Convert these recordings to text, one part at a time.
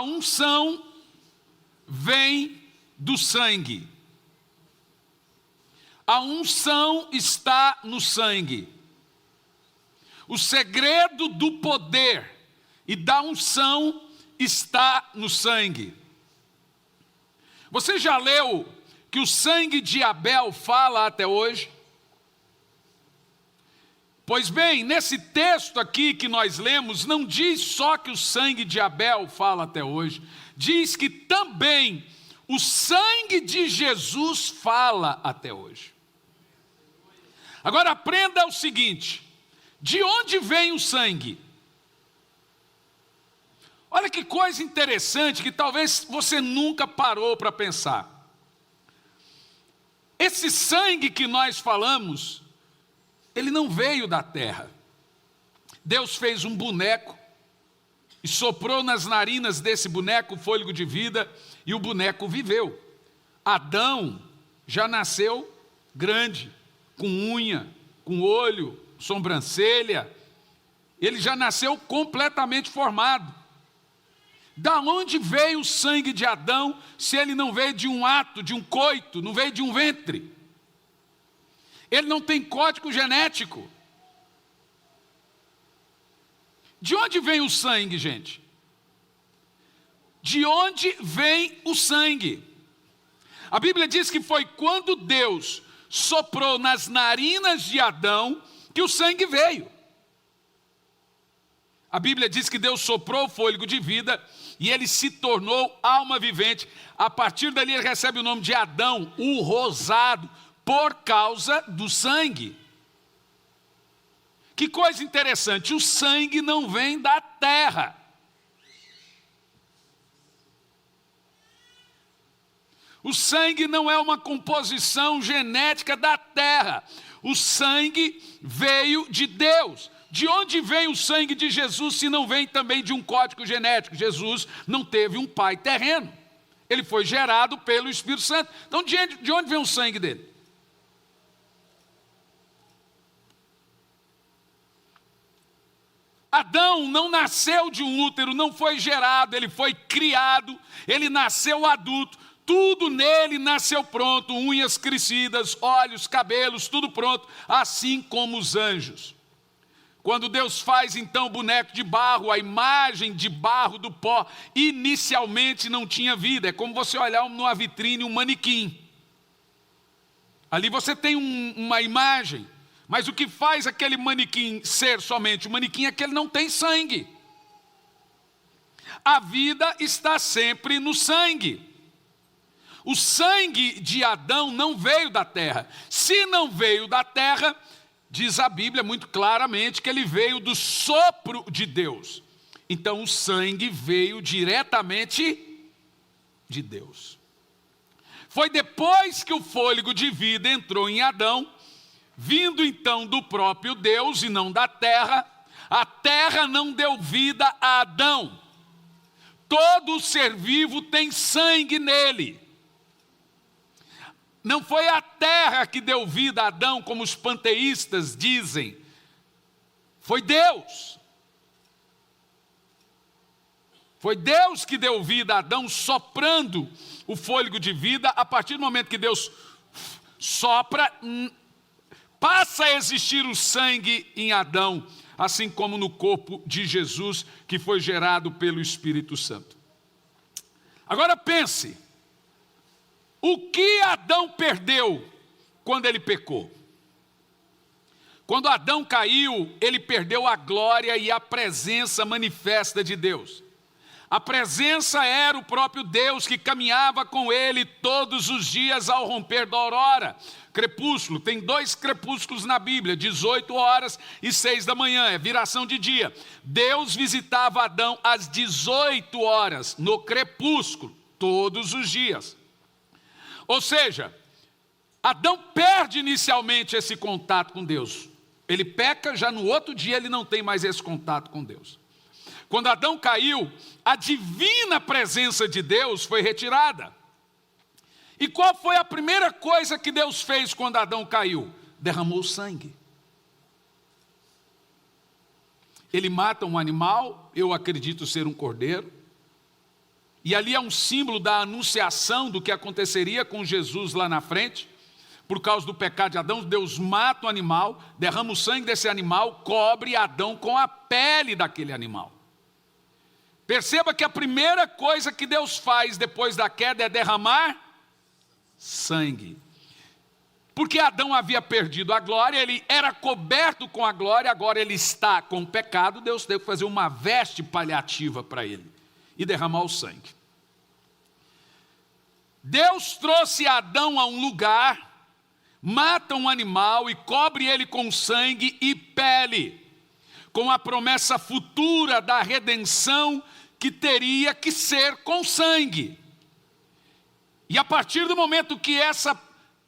unção vem do sangue. A unção está no sangue. O segredo do poder e da unção está no sangue. Você já leu que o sangue de Abel fala até hoje? Pois bem, nesse texto aqui que nós lemos, não diz só que o sangue de Abel fala até hoje, diz que também o sangue de Jesus fala até hoje. Agora aprenda o seguinte: de onde vem o sangue? Olha que coisa interessante que talvez você nunca parou para pensar. Esse sangue que nós falamos, ele não veio da terra. Deus fez um boneco e soprou nas narinas desse boneco o fôlego de vida e o boneco viveu. Adão já nasceu grande, com unha, com olho, sobrancelha. Ele já nasceu completamente formado. Da onde veio o sangue de Adão, se ele não veio de um ato, de um coito, não veio de um ventre? Ele não tem código genético. De onde vem o sangue, gente? De onde vem o sangue? A Bíblia diz que foi quando Deus soprou nas narinas de Adão que o sangue veio. A Bíblia diz que Deus soprou o fôlego de vida e ele se tornou alma vivente. A partir dali ele recebe o nome de Adão, o rosado, por causa do sangue. Que coisa interessante, o sangue não vem da terra. O sangue não é uma composição genética da terra. O sangue veio de Deus. De onde vem o sangue de Jesus se não vem também de um código genético? Jesus não teve um pai terreno. Ele foi gerado pelo Espírito Santo. Então, de onde vem o sangue dele? Adão não nasceu de um útero, não foi gerado, ele foi criado, ele nasceu adulto. Tudo nele nasceu pronto, unhas crescidas, olhos, cabelos, tudo pronto, assim como os anjos. Quando Deus faz então o boneco de barro, a imagem de barro do pó, inicialmente não tinha vida. É como você olhar numa vitrine um manequim. Ali você tem uma imagem, mas o que faz aquele manequim ser somente um manequim é que ele não tem sangue. A vida está sempre no sangue. O sangue de Adão não veio da terra. Se não veio da terra, diz a Bíblia muito claramente que ele veio do sopro de Deus. Então o sangue veio diretamente de Deus. Foi depois que o fôlego de vida entrou em Adão, vindo então do próprio Deus e não da terra. A terra não deu vida a Adão. Todo ser vivo tem sangue nele. Não foi a terra que deu vida a Adão, como os panteístas dizem. Foi Deus. Foi Deus que deu vida a Adão, soprando o fôlego de vida. A partir do momento que Deus sopra, passa a existir o sangue em Adão, assim como no corpo de Jesus, que foi gerado pelo Espírito Santo. Agora pense. O que Adão perdeu quando ele pecou? Quando Adão caiu, ele perdeu a glória e a presença manifesta de Deus. A presença era o próprio Deus que caminhava com ele todos os dias ao romper da aurora. Crepúsculo, tem 2 crepúsculos na Bíblia, 18 horas e 6 da manhã, é viração de dia. Deus visitava Adão às 18 horas, no crepúsculo, todos os dias. Ou seja, Adão perde inicialmente esse contato com Deus. Ele peca, já no outro dia ele não tem mais esse contato com Deus. Quando Adão caiu, a divina presença de Deus foi retirada. E qual foi a primeira coisa que Deus fez quando Adão caiu? Derramou sangue. Ele mata um animal, eu acredito ser um cordeiro. E ali é um símbolo da anunciação do que aconteceria com Jesus lá na frente. Por causa do pecado de Adão, Deus mata o animal, derrama o sangue desse animal, cobre Adão com a pele daquele animal. Perceba que a primeira coisa que Deus faz depois da queda é derramar sangue. Porque Adão havia perdido a glória, ele era coberto com a glória, agora ele está com o pecado, Deus teve que fazer uma veste paliativa para ele e derramar o sangue. Deus trouxe Adão a um lugar, mata um animal e cobre ele com sangue e pele, com a promessa futura da redenção que teria que ser com sangue. E a partir do momento que essa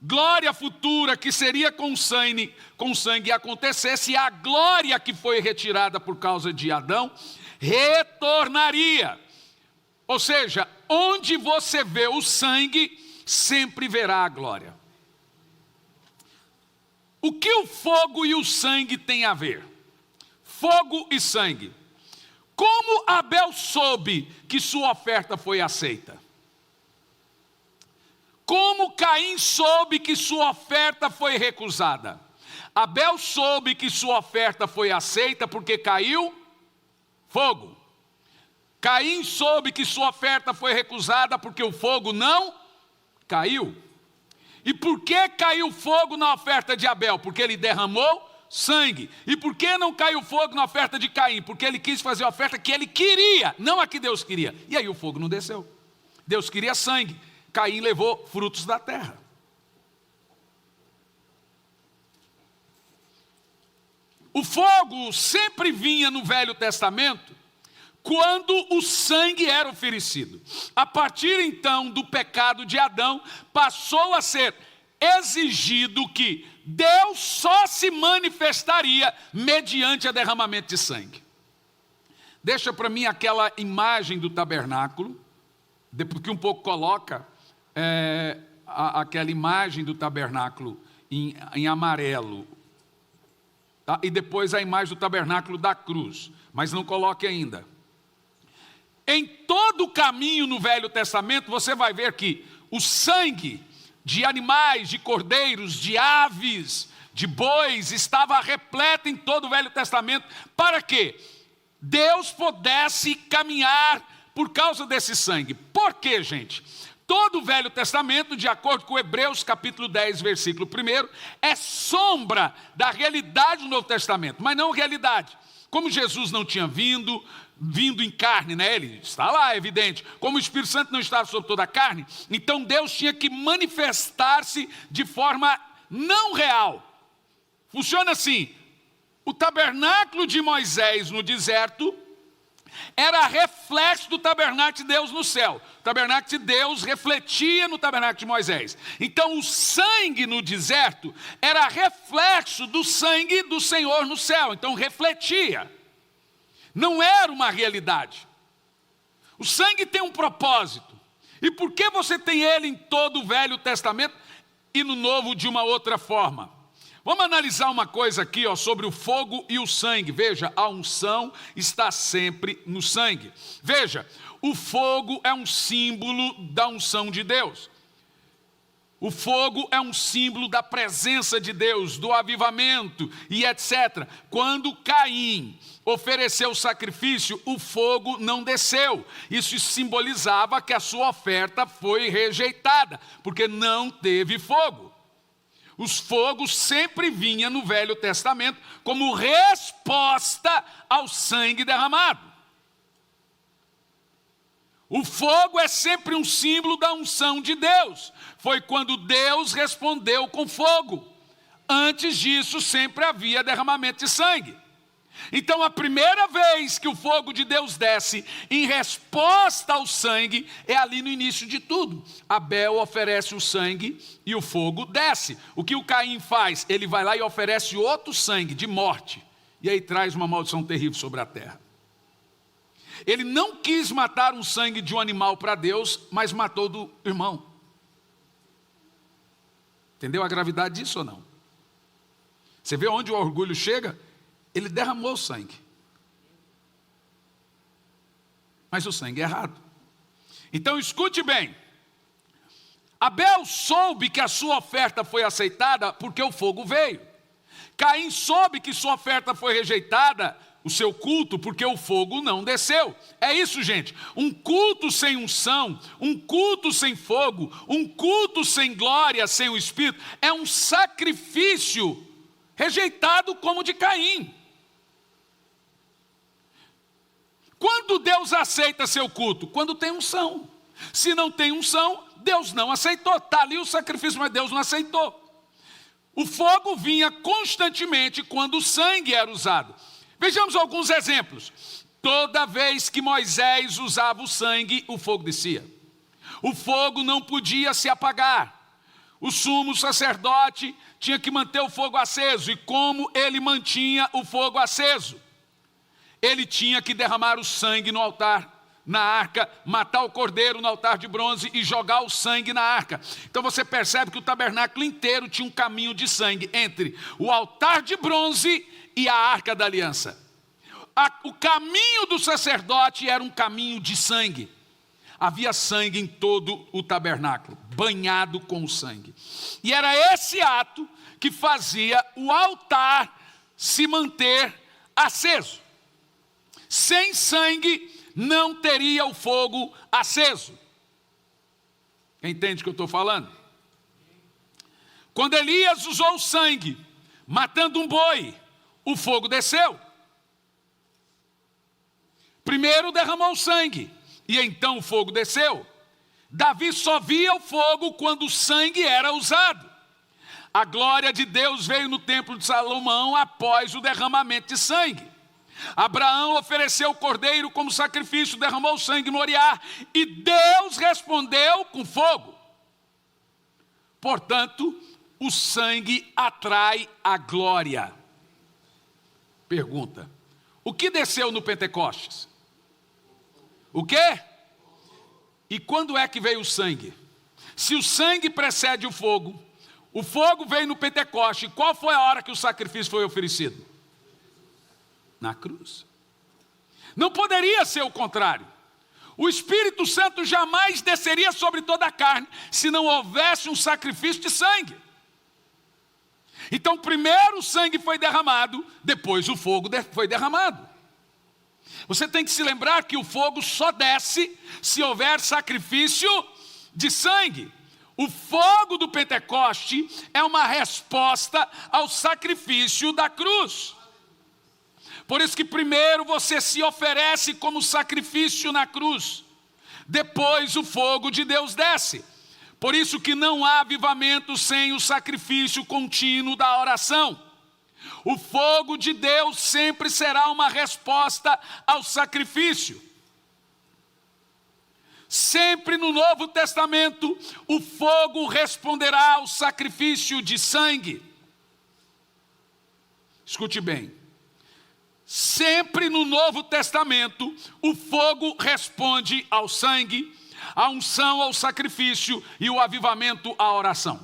glória futura que seria com sangue acontecesse, a glória que foi retirada por causa de Adão retornaria. Ou seja, onde você vê o sangue, sempre verá a glória. O que o fogo e o sangue têm a ver? Fogo e sangue. Como Abel soube que sua oferta foi aceita? Como Caim soube que sua oferta foi recusada? Abel soube que sua oferta foi aceita porque caiu fogo. Caim soube que sua oferta foi recusada porque o fogo não caiu. E por que caiu fogo na oferta de Abel? Porque ele derramou sangue. E por que não caiu fogo na oferta de Caim? Porque ele quis fazer a oferta que ele queria, não a que Deus queria. E aí o fogo não desceu. Deus queria sangue. Caim levou frutos da terra. O fogo sempre vinha no Velho Testamento quando o sangue era oferecido. A partir então do pecado de Adão, passou a ser exigido que Deus só se manifestaria mediante o derramamento de sangue. Deixa para mim aquela imagem do tabernáculo, porque um pouco coloca aquela imagem do tabernáculo em amarelo, tá? E depois a imagem do tabernáculo da cruz, mas não coloque ainda. Em todo o caminho no Velho Testamento, você vai ver que o sangue de animais, de cordeiros, de aves, de bois, estava repleto em todo o Velho Testamento, para que Deus pudesse caminhar por causa desse sangue. Por quê, gente? Todo o Velho Testamento, de acordo com Hebreus capítulo 10, versículo 1, é sombra da realidade do Novo Testamento, mas não realidade. Como Jesus não tinha vindo em carne, né? Ele está lá, é evidente. Como o Espírito Santo não estava sobre toda a carne, então Deus tinha que manifestar-se de forma não real. Funciona assim: o tabernáculo de Moisés no deserto era reflexo do tabernáculo de Deus no céu. O tabernáculo de Deus refletia no tabernáculo de Moisés. Então o sangue no deserto era reflexo do sangue do Senhor no céu. Então refletia. Não era uma realidade. O sangue tem um propósito. E por que você tem ele em todo o Velho Testamento e no Novo de uma outra forma? Vamos analisar uma coisa aqui, sobre o fogo e o sangue. Veja, a unção está sempre no sangue. Veja, o fogo é um símbolo da unção de Deus. O fogo é um símbolo da presença de Deus, do avivamento e etc. Quando Caim ofereceu o sacrifício, o fogo não desceu. Isso simbolizava que a sua oferta foi rejeitada, porque não teve fogo. Os fogos sempre vinham no Velho Testamento como resposta ao sangue derramado. O fogo é sempre um símbolo da unção de Deus. Foi quando Deus respondeu com fogo. Antes disso, sempre havia derramamento de sangue. Então, a primeira vez que o fogo de Deus desce em resposta ao sangue é ali no início de tudo. Abel oferece o sangue e o fogo desce. O que o Caim faz? Ele vai lá e oferece outro sangue de morte. E aí traz uma maldição terrível sobre a terra. Ele não quis matar um sangue de um animal para Deus, mas matou do irmão. Entendeu a gravidade disso ou não? Você vê onde o orgulho chega? Ele derramou sangue. Mas o sangue é errado. Então escute bem. Abel soube que a sua oferta foi aceitada porque o fogo veio. Caim soube que sua oferta foi rejeitada, o seu culto, porque o fogo não desceu. É isso, gente. Um culto sem unção, um culto sem fogo, um culto sem glória, sem o Espírito, é um sacrifício rejeitado como o de Caim. Quando Deus aceita seu culto? Quando tem unção. Se não tem unção, Deus não aceitou. Está ali o sacrifício, mas Deus não aceitou. O fogo vinha constantemente quando o sangue era usado. Vejamos alguns exemplos. Toda vez que Moisés usava o sangue, o fogo descia. O fogo não podia se apagar. O sumo sacerdote tinha que manter o fogo aceso. E como ele mantinha o fogo aceso? Ele tinha que derramar o sangue no altar, na arca, matar o cordeiro no altar de bronze e jogar o sangue na arca. Então você percebe que o tabernáculo inteiro tinha um caminho de sangue entre o altar de bronze e a arca da aliança. O caminho do sacerdote era um caminho de sangue. Havia sangue em todo o tabernáculo, banhado com o sangue. E era esse ato que fazia o altar se manter aceso. Sem sangue não teria o fogo aceso. Quem entende o que eu estou falando? Quando Elias usou o sangue, matando um boi, o fogo desceu. Primeiro derramou o sangue, e então o fogo desceu. Davi só via o fogo quando o sangue era usado. A glória de Deus veio no templo de Salomão após o derramamento de sangue. Abraão ofereceu o cordeiro como sacrifício, derramou o sangue no Moriá, e Deus respondeu com fogo. Portanto, o sangue atrai a glória. Pergunta: o que desceu no Pentecostes? O quê? E quando é que veio o sangue? Se o sangue precede o fogo veio no Pentecostes, qual foi a hora que o sacrifício foi oferecido? Na cruz. Não poderia ser o contrário. O Espírito Santo jamais desceria sobre toda a carne se não houvesse um sacrifício de sangue. Então primeiro o sangue foi derramado, depois o fogo foi derramado. Você tem que se lembrar que o fogo só desce se houver sacrifício de sangue. O fogo do Pentecoste é uma resposta ao sacrifício da cruz. Por isso que primeiro você se oferece como sacrifício na cruz. Depois o fogo de Deus desce. Por isso que não há avivamento sem o sacrifício contínuo da oração. O fogo de Deus sempre será uma resposta ao sacrifício. Sempre no Novo Testamento, o fogo responderá ao sacrifício de sangue. Escute bem. Sempre no Novo Testamento, o fogo responde ao sangue, a unção ao sacrifício e o avivamento à oração.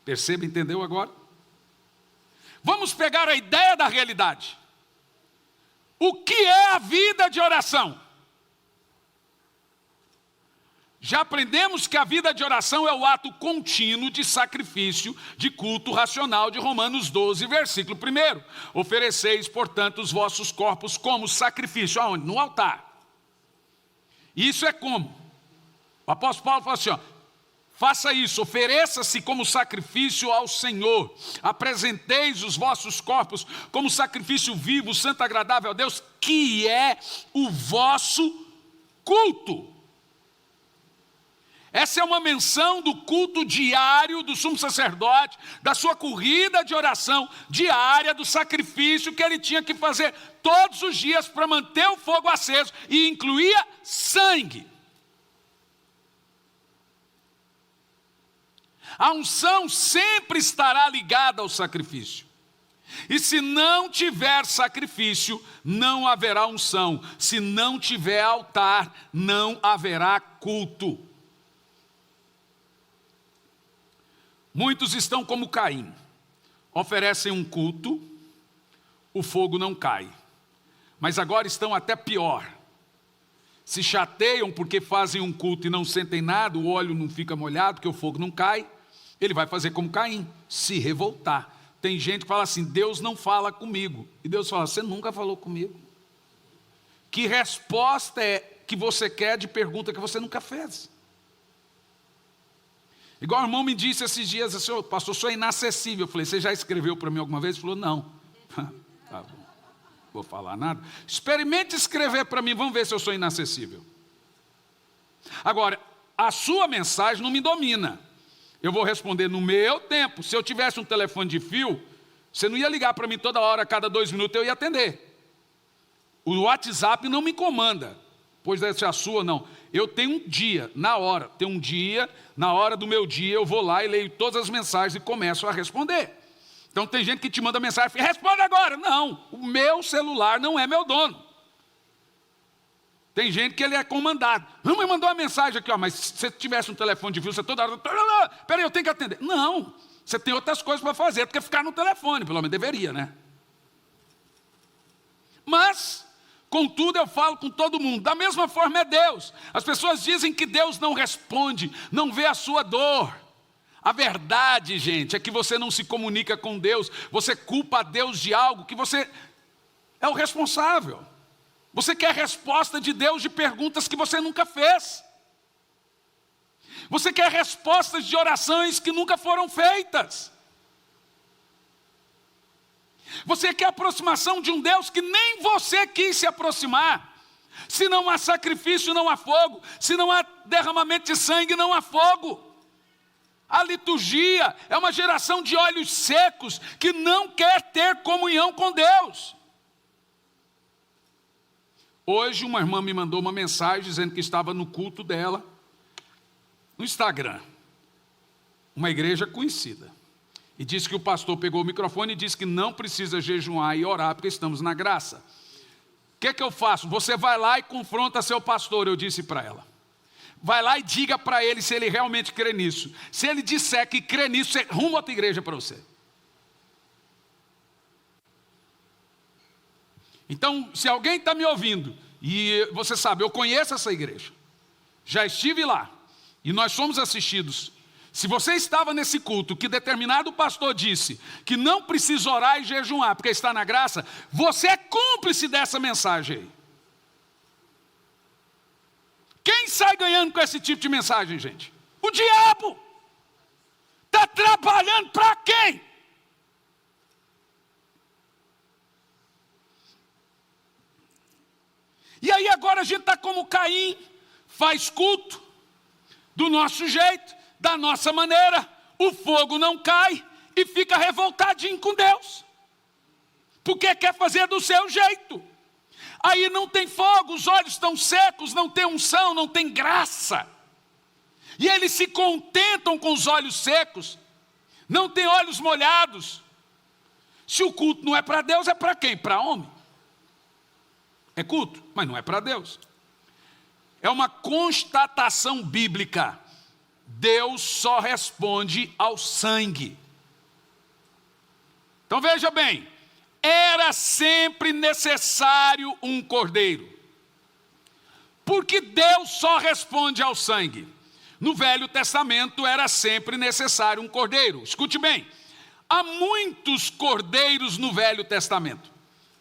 Percebe, entendeu agora? Vamos pegar a ideia da realidade. O que é a vida de oração? Já aprendemos que a vida de oração é o ato contínuo de sacrifício, de culto racional de Romanos 12, versículo 1. Ofereceis, portanto, os vossos corpos como sacrifício. Aonde? No altar. Isso é como? O apóstolo Paulo fala assim, faça isso, ofereça-se como sacrifício ao Senhor. Apresenteis os vossos corpos como sacrifício vivo, santo, agradável a Deus, que é o vosso culto. Essa é uma menção do culto diário do sumo sacerdote, da sua corrida de oração diária, do sacrifício que ele tinha que fazer todos os dias para manter o fogo aceso, e incluía sangue. A unção sempre estará ligada ao sacrifício. E se não tiver sacrifício, não haverá unção. Se não tiver altar, não haverá culto. Muitos estão como Caim, oferecem um culto, o fogo não cai. Mas agora estão até pior. se chateiam porque fazem um culto e não sentem nada, o óleo não fica molhado, porque o fogo não cai, ele vai fazer como Caim, se revoltar. Tem gente que fala assim, Deus não fala comigo. E Deus fala, você nunca falou comigo. Que resposta é que você quer de pergunta que você nunca fez? Igual o irmão me disse esses dias, assim, pastor, eu sou inacessível. Eu falei, você já escreveu para mim alguma vez? Ele falou, não. Tá bom, vou falar nada. Experimente escrever para mim, vamos ver se eu sou inacessível. Agora, a sua mensagem não me domina. Eu vou responder no meu tempo. Se eu tivesse um telefone de fio, você não ia ligar para mim toda hora, a cada 2 minutos eu ia atender. O WhatsApp não me comanda, pois deve ser a sua, não. Eu tenho um dia, na hora, na hora do meu dia, eu vou lá e leio todas as mensagens e começo a responder. Então tem gente que te manda mensagem, responde agora. Não, o meu celular não é meu dono. Tem gente que ele é comandado. Não, me mandou uma mensagem aqui, ó, mas se você tivesse um telefone de fio, você toda hora... Peraí, eu tenho que atender. Não, você tem outras coisas para fazer do que ficar no telefone, pelo menos deveria, né? Mas, contudo, eu falo com todo mundo. Da mesma forma é Deus. As pessoas dizem que Deus não responde, não vê a sua dor. A verdade, gente, é que você não se comunica com Deus. Você culpa a Deus de algo que você é o responsável. Você quer resposta de Deus de perguntas que você nunca fez. Você quer respostas de orações que nunca foram feitas. Você quer aproximação de um Deus que nem você quis se aproximar. Se não há sacrifício, não há fogo. Se não há derramamento de sangue, não há fogo. A liturgia é uma geração de olhos secos que não quer ter comunhão com Deus. Hoje uma irmã me mandou uma mensagem dizendo que estava no culto dela, no Instagram, uma igreja conhecida. E disse que o pastor pegou o microfone e disse que não precisa jejuar e orar porque estamos na graça. O que eu faço? Você vai lá e confronta seu pastor, eu disse para ela. Vai lá e diga para ele se ele realmente crê nisso. Se ele disser que crê nisso, você arruma outra igreja para você. Então, se alguém está me ouvindo, e você sabe, eu conheço essa igreja, já estive lá, e nós fomos assistidos. Se você estava nesse culto que determinado pastor disse que não precisa orar e jejuar porque está na graça, você é cúmplice dessa mensagem aí. Quem sai ganhando com esse tipo de mensagem, gente? O diabo. Está trabalhando para quem? E aí agora a gente está como Caim, faz culto do nosso jeito, da nossa maneira, o fogo não cai e fica revoltadinho com Deus, porque quer fazer do seu jeito. Aí não tem fogo, os olhos estão secos, não tem unção, não tem graça. E eles se contentam com os olhos secos, não tem olhos molhados. Se o culto não é para Deus, é para quem? Para homem. É culto, mas não é para Deus. É uma constatação bíblica. Deus só responde ao sangue. Então veja bem, era sempre necessário um cordeiro. Porque Deus só responde ao sangue. No Velho Testamento era sempre necessário um cordeiro. Escute bem, há muitos cordeiros no Velho Testamento.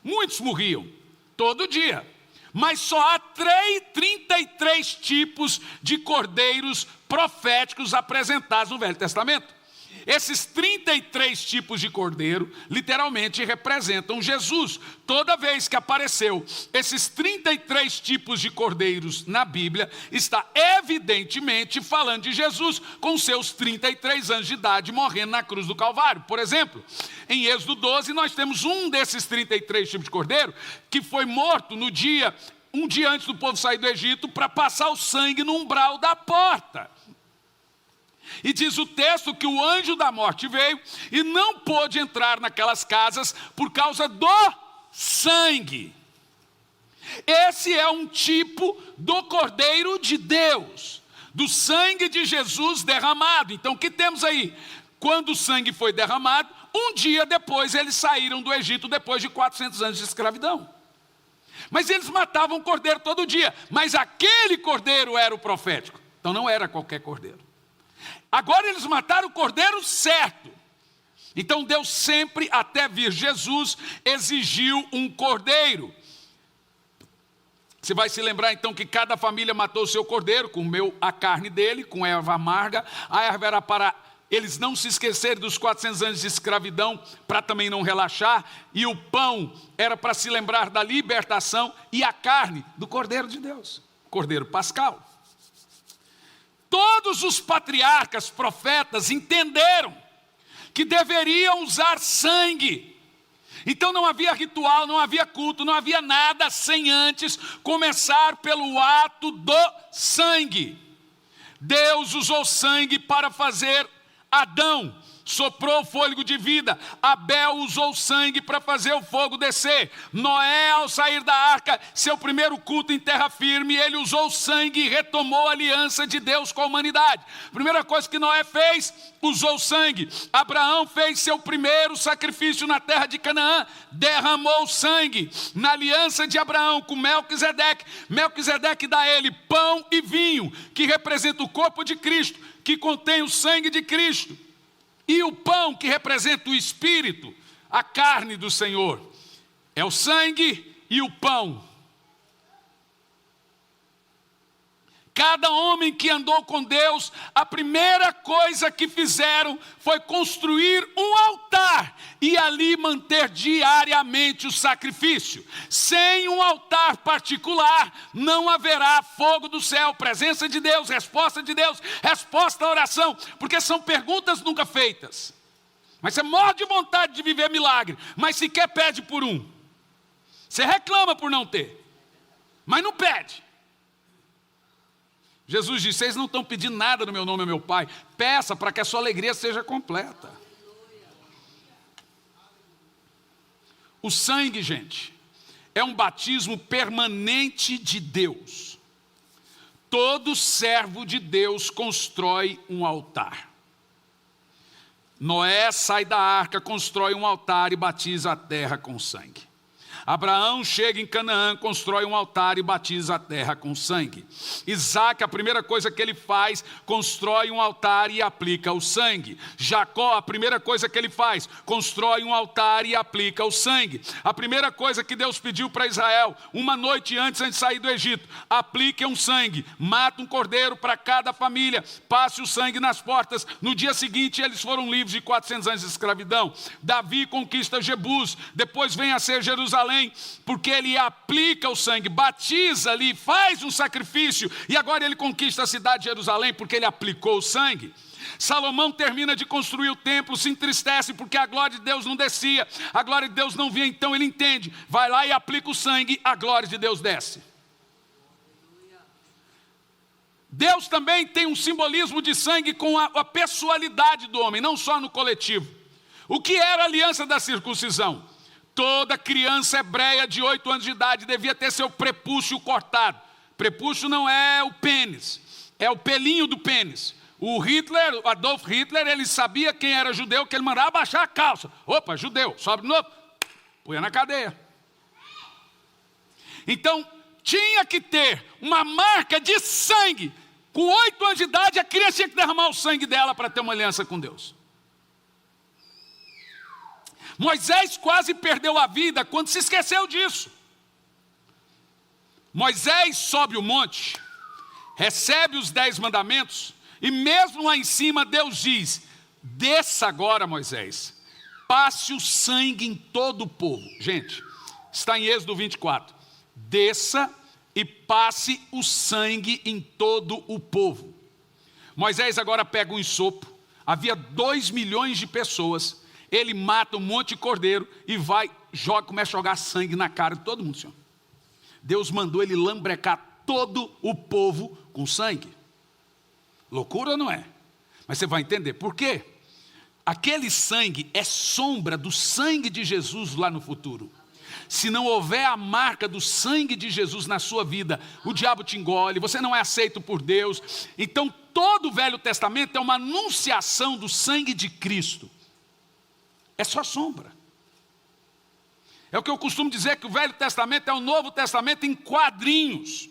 Muitos morriam. Todo dia. Mas só há 33 tipos de cordeiros proféticos apresentados no Velho Testamento. Esses 33 tipos de cordeiro, literalmente representam Jesus. Toda vez que apareceu esses 33 tipos de cordeiros na Bíblia, está evidentemente falando de Jesus, com seus 33 anos de idade, morrendo na cruz do Calvário. Por exemplo, em Êxodo 12, nós temos um desses 33 tipos de cordeiro, que foi morto um dia antes do povo sair do Egito, para passar o sangue no umbral da porta. E diz o texto que o anjo da morte veio e não pôde entrar naquelas casas por causa do sangue. Esse é um tipo do Cordeiro de Deus, do sangue de Jesus derramado. Então o que temos aí? Quando o sangue foi derramado, um dia depois eles saíram do Egito depois de 400 anos de escravidão. Mas eles matavam o cordeiro todo dia. Mas aquele cordeiro era o profético. Então não era qualquer cordeiro. Agora eles mataram o cordeiro certo. Então Deus sempre, até vir Jesus, exigiu um cordeiro. Você vai se lembrar então que cada família matou o seu cordeiro, comeu a carne dele, com erva amarga. A erva era para eles não se esquecerem dos 400 anos de escravidão, para também não relaxar. E o pão era para se lembrar da libertação. E a carne do Cordeiro de Deus, Cordeiro Pascal. Todos os patriarcas, profetas, entenderam que deveriam usar sangue. Então não havia ritual, não havia culto, não havia nada sem antes começar pelo ato do sangue. Deus usou sangue para fazer Adão, soprou o fôlego de vida. Abel usou sangue para fazer o fogo descer. Noé, ao sair da arca, seu primeiro culto em terra firme, ele usou sangue e retomou a aliança de Deus com a humanidade. Primeira coisa que Noé fez, usou sangue. Abraão fez seu primeiro sacrifício na terra de Canaã, derramou sangue. Na aliança de Abraão com Melquisedeque, Melquisedeque dá a ele pão e vinho, que representa o corpo de Cristo, que contém o sangue de Cristo. E o pão, que representa o Espírito, a carne do Senhor. É o sangue e o pão. Cada homem que andou com Deus, a primeira coisa que fizeram foi construir um altar e ali manter diariamente o sacrifício. Sem um altar particular, não haverá fogo do céu, presença de Deus, resposta à oração, porque são perguntas nunca feitas. Mas você morre de vontade de viver milagre, mas sequer pede por um. Você reclama por não ter, mas não pede. Jesus disse, vocês não estão pedindo nada no meu nome ao meu Pai. Peça para que a sua alegria seja completa. O sangue, gente, é um batismo permanente de Deus. Todo servo de Deus constrói um altar. Noé sai da arca, constrói um altar e batiza a terra com sangue. Abraão chega em Canaã, constrói um altar e batiza a terra com sangue. Isaac, a primeira coisa que ele faz, constrói um altar e aplica o sangue. Jacó, a primeira coisa que ele faz, constrói um altar e aplica o sangue. A primeira coisa que Deus pediu para Israel, uma noite antes de sair do Egito, aplique um sangue, mata um cordeiro para cada família, passe o sangue nas portas. No dia seguinte eles foram livres de 400 anos de escravidão. Davi conquista Jebus, depois vem a ser Jerusalém, porque ele aplica o sangue, batiza ali, faz um sacrifício, e agora ele conquista a cidade de Jerusalém, porque ele aplicou o sangue. Salomão termina de construir o templo, se entristece, porque a glória de Deus não descia, a glória de Deus não vinha, então ele entende, vai lá e aplica o sangue, a glória de Deus desce. Deus também tem um simbolismo de sangue com a pessoalidade do homem, não só no coletivo. O que era a aliança da circuncisão? Toda criança hebreia de 8 anos de idade devia ter seu prepúcio cortado. Prepúcio não é o pênis, é o pelinho do pênis. O Adolf Hitler, ele sabia quem era judeu, que ele mandava abaixar a calça. Opa, judeu, sobe de novo, põe na cadeia. Então, tinha que ter uma marca de sangue. Com 8 anos de idade, a criança tinha que derramar o sangue dela para ter uma aliança com Deus. Moisés quase perdeu a vida quando se esqueceu disso. Moisés sobe o monte, recebe os 10 mandamentos, e mesmo lá em cima Deus diz, desça agora, Moisés, passe o sangue em todo o povo. Gente, está em Êxodo 24. Desça e passe o sangue em todo o povo. Moisés agora pega um ensopo, havia 2 milhões de pessoas, ele mata um monte de cordeiro e começa a jogar sangue na cara de todo mundo, Senhor. Deus mandou ele lambrecar todo o povo com sangue. Loucura ou não é? Mas você vai entender por quê. Aquele sangue é sombra do sangue de Jesus lá no futuro. Se não houver a marca do sangue de Jesus na sua vida, o diabo te engole, você não é aceito por Deus. Então todo o Velho Testamento é uma anunciação do sangue de Cristo. É só sombra. É o que eu costumo dizer, que o Velho Testamento é o Novo Testamento em quadrinhos.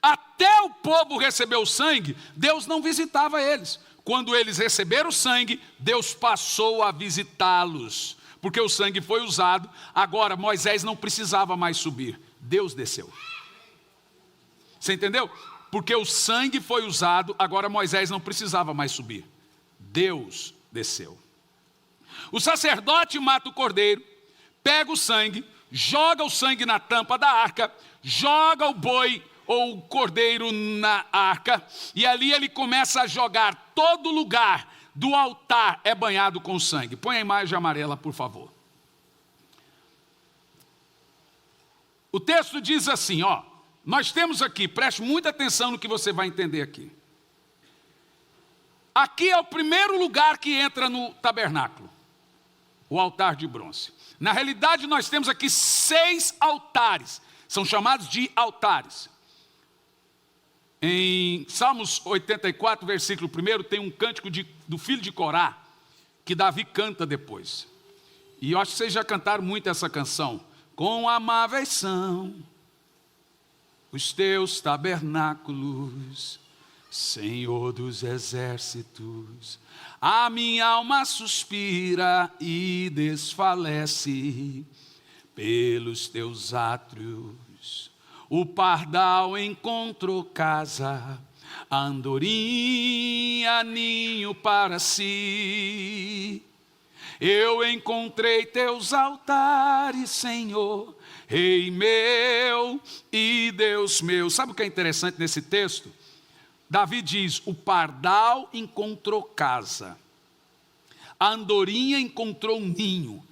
Até o povo receber o sangue, Deus não visitava eles. Quando eles receberam o sangue, Deus passou a visitá-los. Porque o sangue foi usado, agora Moisés não precisava mais subir. Deus desceu. Você entendeu? Porque o sangue foi usado, agora Moisés não precisava mais subir. Deus desceu. O sacerdote mata o cordeiro, pega o sangue, joga o sangue na tampa da arca, joga o boi ou o cordeiro na arca, e ali ele começa a jogar. Todo lugar do altar é banhado com sangue. Põe a imagem amarela, por favor. O texto diz assim, ó, nós temos aqui, preste muita atenção no que você vai entender aqui. Aqui é o primeiro lugar que entra no tabernáculo, o altar de bronze. Na realidade, nós temos aqui 6 altares, são chamados de altares. Em Salmos 84, versículo 1, tem um cântico do filho de Corá, que Davi canta depois. E eu acho que vocês já cantaram muito essa canção. Quão amáveis são os teus tabernáculos, Senhor dos exércitos. A minha alma suspira e desfalece pelos teus átrios. O pardal encontrou casa, a andorinha ninho para si. Eu encontrei teus altares, Senhor, Rei meu e Deus meu. Sabe o que é interessante nesse texto? Davi diz, o pardal encontrou casa, a andorinha encontrou um ninho,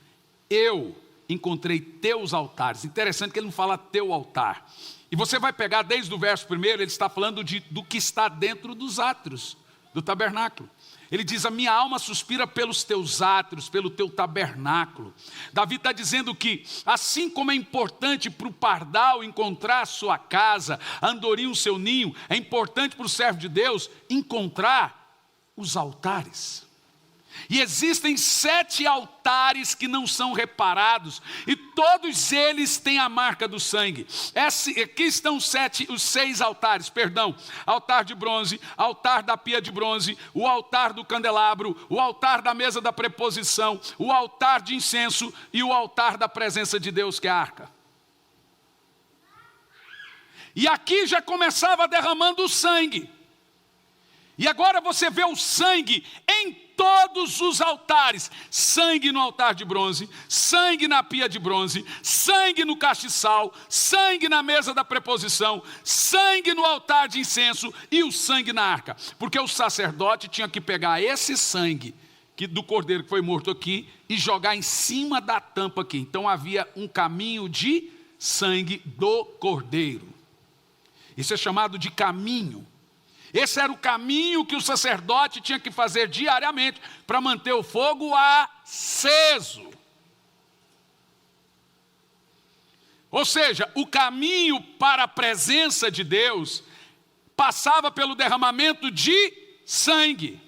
eu encontrei teus altares. Interessante que ele não fala teu altar. E você vai pegar desde o verso 1, ele está falando do que está dentro dos átrios do tabernáculo. Ele diz, a minha alma suspira pelos teus átrios, pelo teu tabernáculo. Davi está dizendo que, assim como é importante para o pardal encontrar a sua casa, a andorinha o seu ninho, é importante para o servo de Deus encontrar os altares. E existem 7 altares que não são reparados, e todos eles têm a marca do sangue. Aqui estão os 6 altares, altar de bronze, altar da pia de bronze, o altar do candelabro, o altar da mesa da preposição, o altar de incenso e o altar da presença de Deus, que é a arca. E aqui já começava derramando o sangue. E agora você vê o sangue em todos os altares. Sangue no altar de bronze, sangue na pia de bronze, sangue no castiçal, sangue na mesa da preposição, sangue no altar de incenso e o sangue na arca. Porque o sacerdote tinha que pegar esse sangue do cordeiro que foi morto aqui e jogar em cima da tampa aqui. Então havia um caminho de sangue do cordeiro. Isso é chamado de caminho. Esse era o caminho que o sacerdote tinha que fazer diariamente para manter o fogo aceso. Ou seja, o caminho para a presença de Deus passava pelo derramamento de sangue.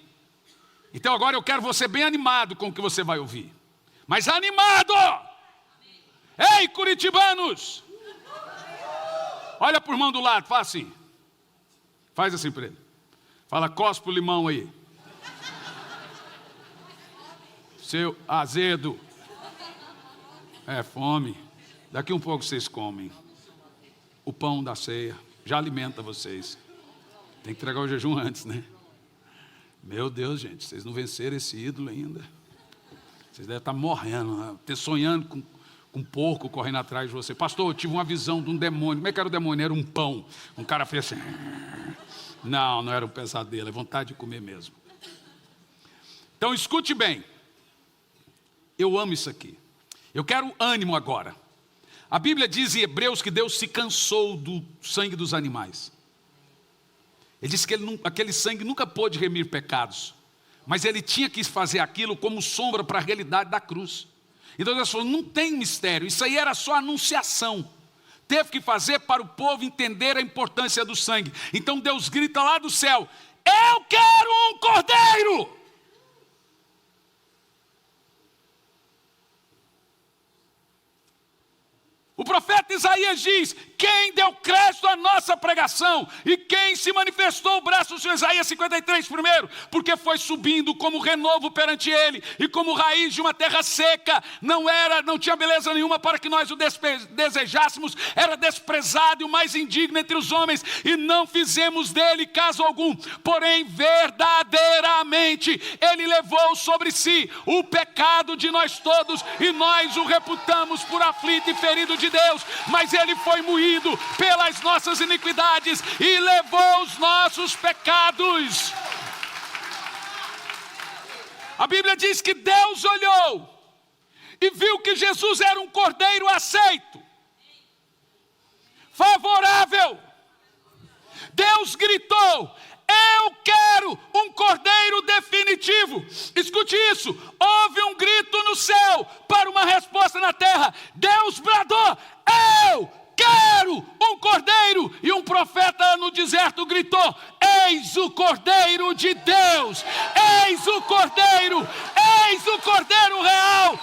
Então agora eu quero você bem animado com o que você vai ouvir. Mas animado! Ei, curitibanos! Olha para o irmão do lado, faz assim. Faz assim para ele. Fala, cospe o limão aí. Seu azedo. É fome. Daqui um pouco vocês comem. O pão da ceia. Já alimenta vocês. Tem que entregar o jejum antes, né? Meu Deus, gente. Vocês não venceram esse ídolo ainda. Vocês devem estar morrendo. Sonhando com um porco correndo atrás de você. Pastor, eu tive uma visão de um demônio. Como é que era o demônio? Era um pão. Um cara fez assim. Não era um pesadelo, é vontade de comer mesmo. Então escute bem. Eu amo isso aqui. Eu quero ânimo agora. A Bíblia diz em Hebreus que Deus se cansou do sangue dos animais. Ele disse que aquele sangue nunca pôde remir pecados. Mas ele tinha que fazer aquilo como sombra para a realidade da cruz. Então Deus falou, não tem mistério, isso aí era só anunciação. Teve que fazer para o povo entender a importância do sangue. Então Deus grita lá do céu, eu quero um cordeiro. profeta Isaías diz: quem deu crédito à nossa pregação e quem se manifestou o braço do Senhor? Isaías 53 primeiro, porque foi subindo como renovo perante ele e como raiz de uma terra seca, não tinha beleza nenhuma para que nós o desejássemos, era desprezado e o mais indigno entre os homens, e não fizemos dele caso algum. Porém, verdadeiramente ele levou sobre si o pecado de nós todos, e nós o reputamos por aflito e ferido de Deus, mas ele foi moído pelas nossas iniquidades e levou os nossos pecados. A Bíblia diz que Deus olhou e viu que Jesus era um cordeiro aceito, favorável. Deus gritou: eu quero um cordeiro definitivo. Escute isso, houve um grito no céu para uma resposta na terra. Deus bradou: eu quero um cordeiro. E um profeta no deserto gritou: eis o cordeiro de Deus, eis o cordeiro real,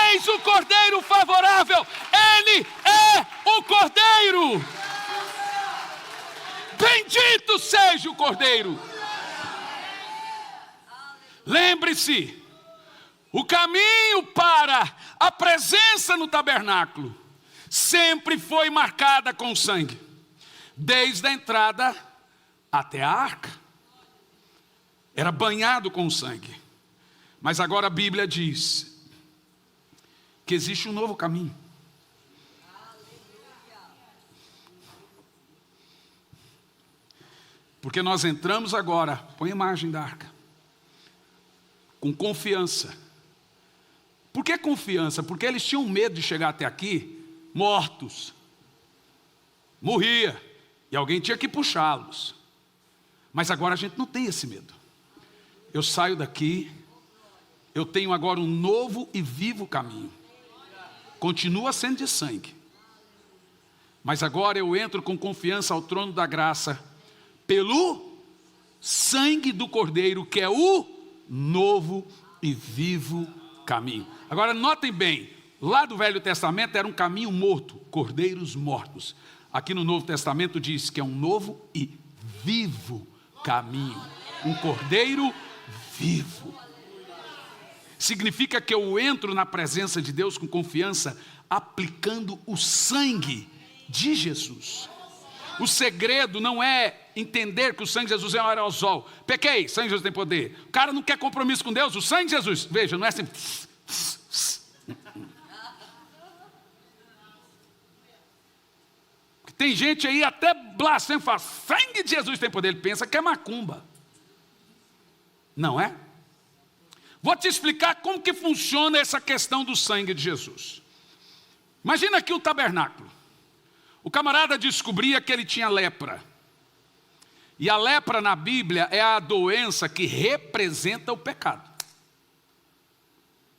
eis o cordeiro favorável, ele é o cordeiro. Bendito seja o cordeiro. Lembre-se, o caminho para a presença no tabernáculo sempre foi marcada com sangue, desde a entrada até a arca. Era banhado com sangue. Mas agora a Bíblia diz que existe um novo caminho. Porque nós entramos agora, põe a imagem da arca, com confiança. Por que confiança? Porque eles tinham medo de chegar até aqui mortos. Morria. E alguém tinha que puxá-los. Mas agora a gente não tem esse medo. Eu saio daqui, eu tenho agora um novo e vivo caminho. Continua sendo de sangue. Mas agora eu entro com confiança ao trono da graça, pelo sangue do Cordeiro, que é o novo e vivo caminho. Agora notem bem, lá do Velho Testamento era um caminho morto, cordeiros mortos. Aqui no Novo Testamento diz que é um novo e vivo caminho. Um cordeiro vivo. Significa que eu entro na presença de Deus com confiança, aplicando o sangue de Jesus. O segredo não é entender que o sangue de Jesus é um aerosol. Pequei, sangue de Jesus tem poder. O cara não quer compromisso com Deus, o sangue de Jesus, veja, não é assim. Tem gente aí até blasfema, fala, sangue de Jesus tem poder. Ele pensa que é macumba. Não é? Vou te explicar como que funciona essa questão do sangue de Jesus. Imagina aqui o tabernáculo. O camarada descobria que ele tinha lepra. E a lepra na Bíblia é a doença que representa o pecado.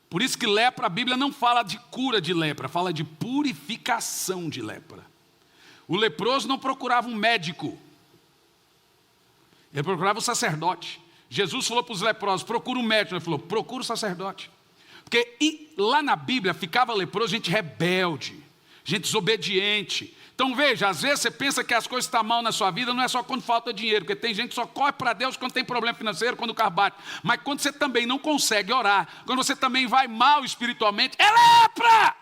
Por isso que lepra, a Bíblia não fala de cura de lepra, fala de purificação de lepra. O leproso não procurava um médico. Ele procurava o sacerdote. Jesus falou para os leprosos, procura um médico. Ele falou, procura o sacerdote. Porque lá na Bíblia ficava leproso gente rebelde, gente desobediente. Então veja, às vezes você pensa que as coisas estão mal na sua vida, não é só quando falta dinheiro, porque tem gente que só corre para Deus quando tem problema financeiro, quando o carro bate. Mas quando você também não consegue orar, quando você também vai mal espiritualmente, é lepra!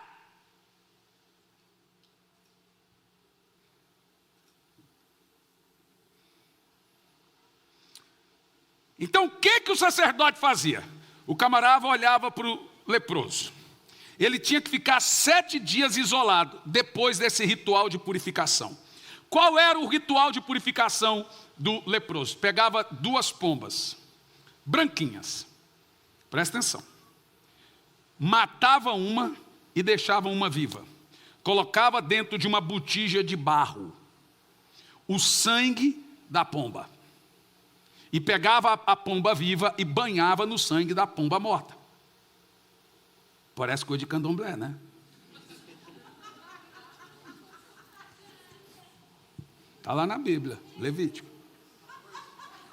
Então o que o sacerdote fazia? O camarada olhava para o leproso. Ele tinha que ficar 7 dias isolado depois desse ritual de purificação. Qual era o ritual de purificação do leproso? Pegava 2 pombas, branquinhas, presta atenção. Matava uma e deixava uma viva. Colocava dentro de uma botija de barro o sangue da pomba. E pegava a pomba viva e banhava no sangue da pomba morta. Parece coisa de candomblé, né? Está lá na Bíblia, Levítico.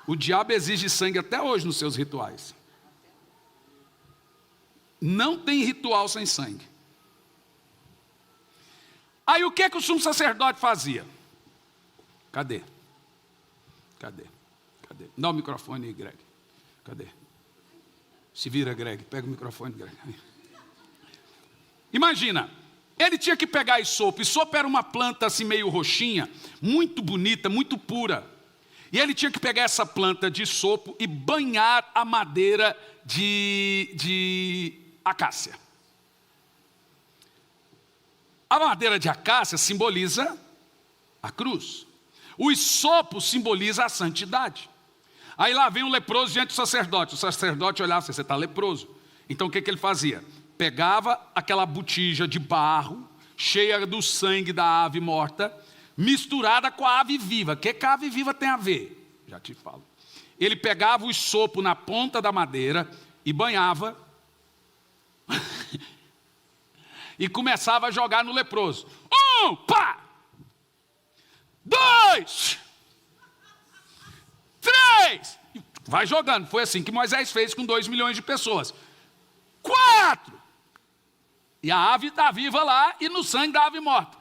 O diabo exige sangue até hoje nos seus rituais. Não tem ritual sem sangue. Aí o que o sumo sacerdote fazia? Cadê? Dá o microfone aí, Greg. Cadê? Se vira, Greg. Pega o microfone, Greg. Imagina, ele tinha que pegar isopo. Isopo era uma planta assim meio roxinha, muito bonita, muito pura. E ele tinha que pegar essa planta de isopo e banhar a madeira de acácia. A madeira de acácia simboliza a cruz. O isopo simboliza a santidade. Aí lá vem um leproso diante do sacerdote. O sacerdote olhava assim, você está leproso. Então o que ele fazia? Pegava aquela botija de barro, cheia do sangue da ave morta, misturada com a ave viva. O que a ave viva tem a ver? Já te falo. Ele pegava o isopo na ponta da madeira e banhava e começava a jogar no leproso. 1, pá! 2, 3, vai jogando. Foi assim que Moisés fez com 2 milhões de pessoas. 4, e a ave está viva lá e no sangue da ave morta.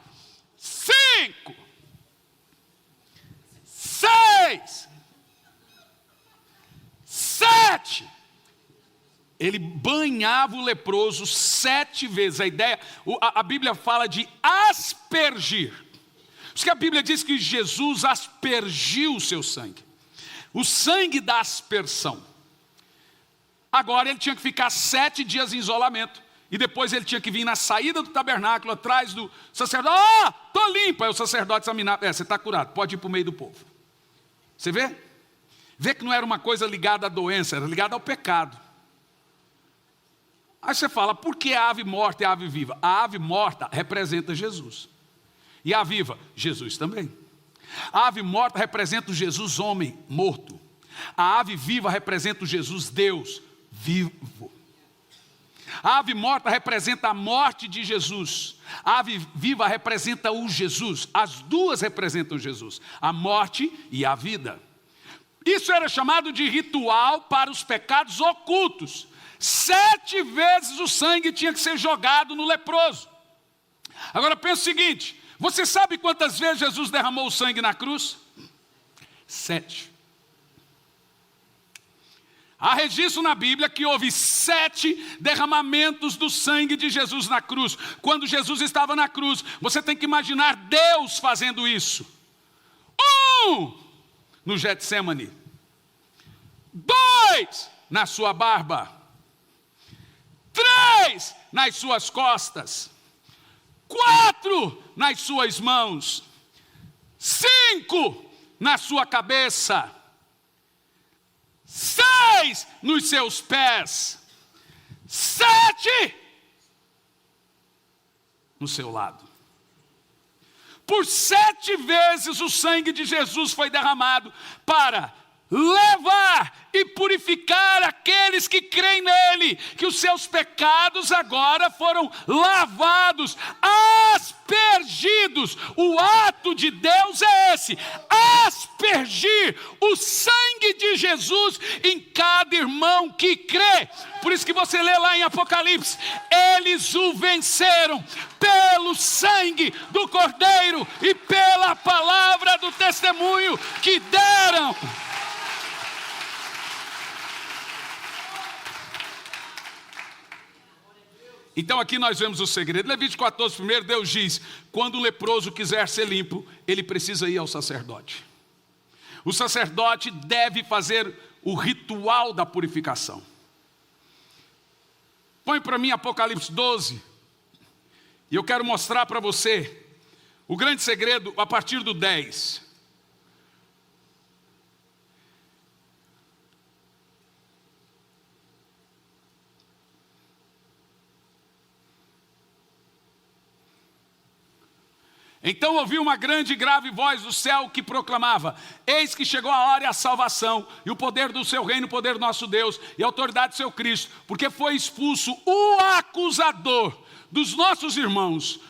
5, 6, 7. Ele banhava o leproso 7 vezes. A ideia, a Bíblia fala de aspergir. Por isso que a Bíblia diz que Jesus aspergiu o seu sangue. O sangue da aspersão. Agora ele tinha que ficar 7 dias em isolamento. E depois ele tinha que vir na saída do tabernáculo, atrás do sacerdote. Estou limpo. Aí o sacerdote examinava. Você está curado, pode ir para o meio do povo. Você vê? Vê que não era uma coisa ligada à doença, era ligada ao pecado. Aí você fala, por que a ave morta e a ave viva? A ave morta representa Jesus. E a viva? Jesus também. A ave morta representa o Jesus homem morto. A ave viva representa o Jesus Deus vivo. A ave morta representa a morte de Jesus. A ave viva representa o Jesus. As duas representam Jesus. A morte e a vida. Isso era chamado de ritual para os pecados ocultos. 7 vezes o sangue tinha que ser jogado no leproso. Agora pensa o seguinte. Você sabe quantas vezes Jesus derramou o sangue na cruz? 7. Há registro na Bíblia que houve 7 derramamentos do sangue de Jesus na cruz. Quando Jesus estava na cruz, você tem que imaginar Deus fazendo isso. 1, no Getsemane. 2, na sua barba. 3, nas suas costas. 4, nas suas mãos. 5, na sua cabeça. 6, nos seus pés. 7, no seu lado. Por 7 vezes o sangue de Jesus foi derramado para levar e purificar aqueles que creem nele, que os seus pecados agora foram lavados, aspergidos. O ato de Deus é esse, aspergir o sangue de Jesus em cada irmão que crê. Por isso que você lê lá em Apocalipse, eles o venceram pelo sangue do Cordeiro e pela palavra do testemunho que deram. Então aqui nós vemos o segredo. Levítico 14, primeiro, Deus diz, quando o leproso quiser ser limpo, ele precisa ir ao sacerdote. O sacerdote deve fazer o ritual da purificação. Põe para mim Apocalipse 12, e eu quero mostrar para você o grande segredo a partir do 10. Então ouvi uma grande e grave voz do céu que proclamava, eis que chegou a hora e a salvação, e o poder do seu reino, o poder do nosso Deus, e a autoridade do seu Cristo, porque foi expulso o acusador dos nossos irmãos,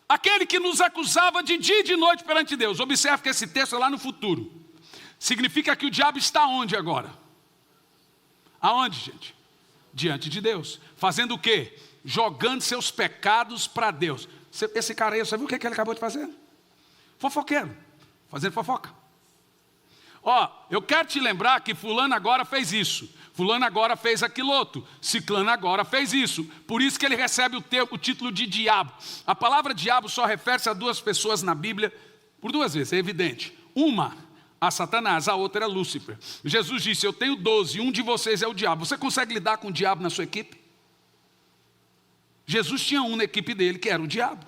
aquele que nos acusava de dia e de noite perante Deus. Observe que esse texto é lá no futuro. Significa que o diabo está onde agora? Aonde, gente? Diante de Deus. Fazendo o quê? Jogando seus pecados para Deus. Esse cara aí, você viu o que ele acabou de fazer? Fofoqueiro, fazendo fofoca. Ó, eu quero te lembrar que fulano agora fez isso, fulano agora fez aquilo outro, ciclano agora fez isso. Por isso que ele recebe o título de diabo. A palavra diabo só refere-se a duas pessoas na Bíblia, por duas vezes, é evidente. Uma, a Satanás, a outra é Lúcifer. Jesus disse, eu tenho 12, um de vocês é o diabo. Você consegue lidar com o diabo na sua equipe? Jesus tinha um na equipe dele que era o diabo.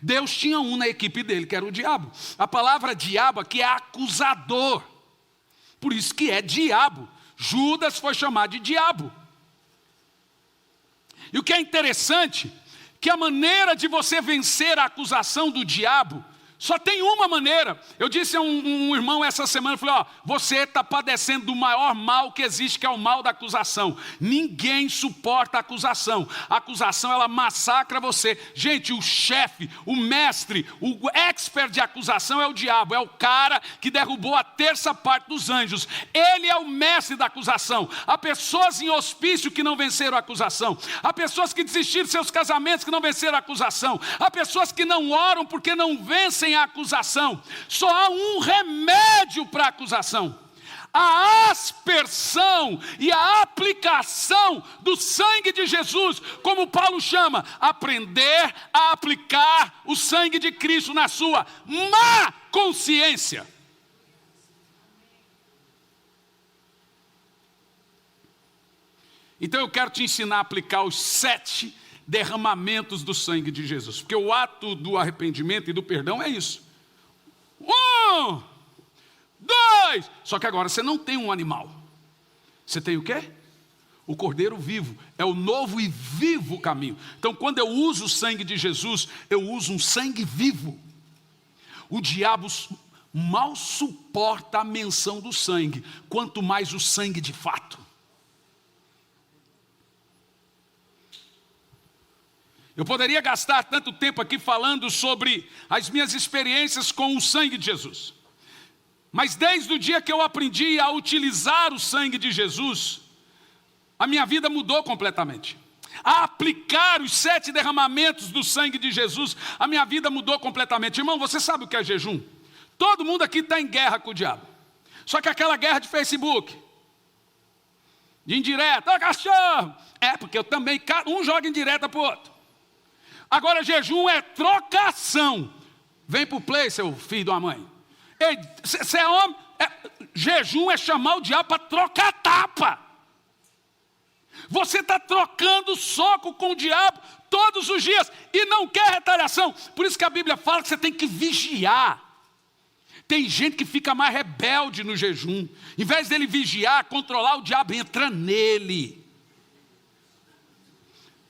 Deus tinha um na equipe dele que era o diabo. A palavra diabo aqui é acusador. Por isso que é diabo. Judas foi chamado de diabo. E o que é interessante, que a maneira de você vencer a acusação do diabo, só tem uma maneira. Eu disse a um irmão essa semana, eu falei, ó, você está padecendo do maior mal que existe, que é o mal da acusação. Ninguém suporta a acusação. A acusação, ela massacra você. Gente, o chefe, o mestre, o expert de acusação é o diabo. É o cara que derrubou a terça parte dos anjos. Ele é o mestre da acusação. Há pessoas em hospício que não venceram a acusação. Há pessoas que desistiram de seus casamentos que não venceram a acusação. Há pessoas que não oram porque não vencem a acusação. Só há um remédio para a acusação: a aspersão e a aplicação do sangue de Jesus, como Paulo chama, aprender a aplicar o sangue de Cristo na sua má consciência. Então eu quero te ensinar a aplicar os 7 derramamentos do sangue de Jesus, porque o ato do arrependimento e do perdão é isso. 1, 2, só que agora você não tem um animal, você tem o quê? O Cordeiro vivo, é o novo e vivo caminho. Então quando eu uso o sangue de Jesus, eu uso um sangue vivo. O diabo mal suporta a menção do sangue, quanto mais o sangue de fato. Eu poderia gastar tanto tempo aqui falando sobre as minhas experiências com o sangue de Jesus. Mas desde o dia que eu aprendi a utilizar o sangue de Jesus, a minha vida mudou completamente. A aplicar os 7 derramamentos do sangue de Jesus, a minha vida mudou completamente. Irmão, você sabe o que é jejum? Todo mundo aqui está em guerra com o diabo. Só que aquela guerra de Facebook, de indireta, ô cachorro! É, porque eu também, um joga indireta para o outro. Agora jejum é trocação. Vem para o play, seu filho de uma mãe. Você é homem? Jejum é chamar o diabo para trocar tapa. Você está trocando soco com o diabo todos os dias e não quer retaliação. Por isso que a Bíblia fala que você tem que vigiar. Tem gente que fica mais rebelde no jejum. Em vez dele vigiar, controlar, o diabo entra nele.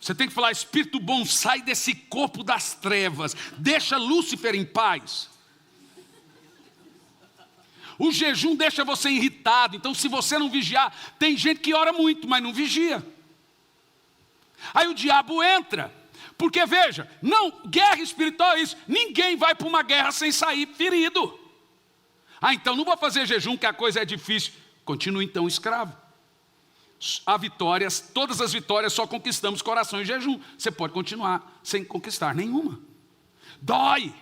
Você tem que falar, espírito bom, sai desse corpo das trevas, deixa Lúcifer em paz. O jejum deixa você irritado, então se você não vigiar, tem gente que ora muito, mas não vigia. Aí o diabo entra, porque veja, não, guerra espiritual é isso, ninguém vai para uma guerra sem sair ferido. Ah, então não vou fazer jejum que a coisa é difícil. Continue então escravo. Há vitórias, todas as vitórias só conquistamos coração em jejum. Você pode continuar sem conquistar nenhuma. Dói.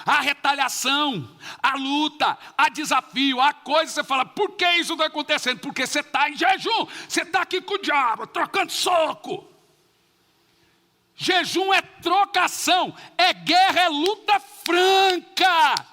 Há retaliação, há luta, há desafio, há coisas que você fala, por que isso está acontecendo? Porque você está em jejum, você está aqui com o diabo, trocando soco. Jejum é trocação, é guerra, é luta franca.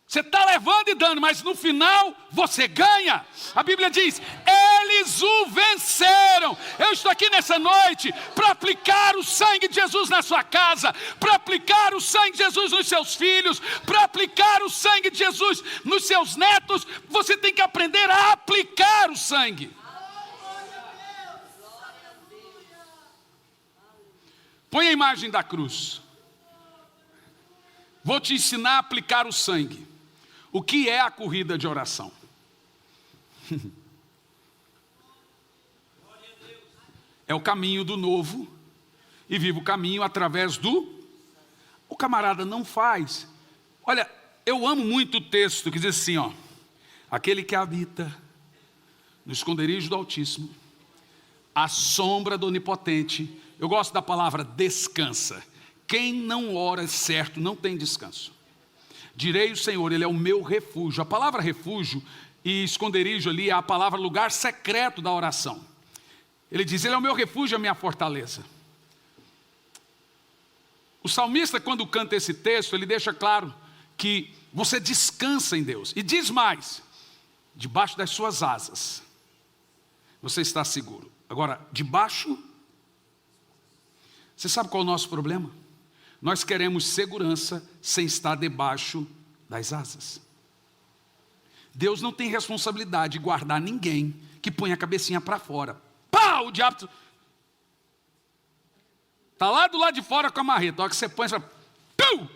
Você está levando e dando, mas no final você ganha. A Bíblia diz, eles o venceram. Eu estou aqui nessa noite para aplicar o sangue de Jesus na sua casa, para aplicar o sangue de Jesus nos seus filhos, para aplicar o sangue de Jesus nos seus netos. Você tem que aprender a aplicar o sangue. Põe a imagem da cruz. Vou te ensinar a aplicar o sangue. O que é a corrida de oração? É o caminho do novo e vive o caminho através do... O camarada não faz. Olha, eu amo muito o texto que diz assim, ó, aquele que habita no esconderijo do Altíssimo, à sombra do Onipotente. Eu gosto da palavra descansa. quem não ora certo não tem descanso. Direi o Senhor, Ele é o meu refúgio. A palavra refúgio e esconderijo ali é a palavra lugar secreto da oração. Ele diz, Ele é o meu refúgio, a minha fortaleza. O salmista, quando canta esse texto, ele deixa claro que você descansa em Deus. E diz mais, debaixo das suas asas, você está seguro. Agora, debaixo, você sabe qual é o nosso problema? Nós queremos segurança sem estar debaixo das asas. Deus não tem responsabilidade de guardar ninguém que põe a cabecinha para fora. Pá, o diabo está lá do lado de fora com a marreta. A hora que você põe, você fala, pum!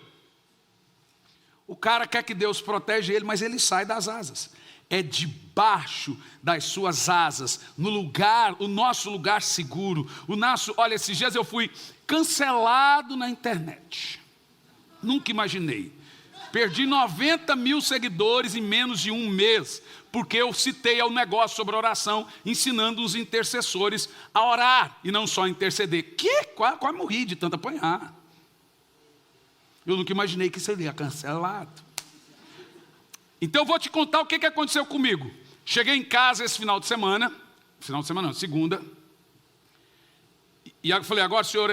O cara quer que Deus protege ele, mas ele sai das asas. É debaixo das suas asas, no lugar, o nosso lugar seguro. Olha, esses dias eu fui cancelado na internet. Nunca imaginei. Perdi 90 mil seguidores em menos de um mês, porque eu citei ao negócio sobre oração, ensinando os intercessores a orar e não só interceder. Quase morri de tanto apanhar. Eu nunca imaginei que seria cancelado. Então eu vou te contar o que aconteceu comigo. Cheguei em casa esse final de semana não, segunda. E eu falei, agora senhor,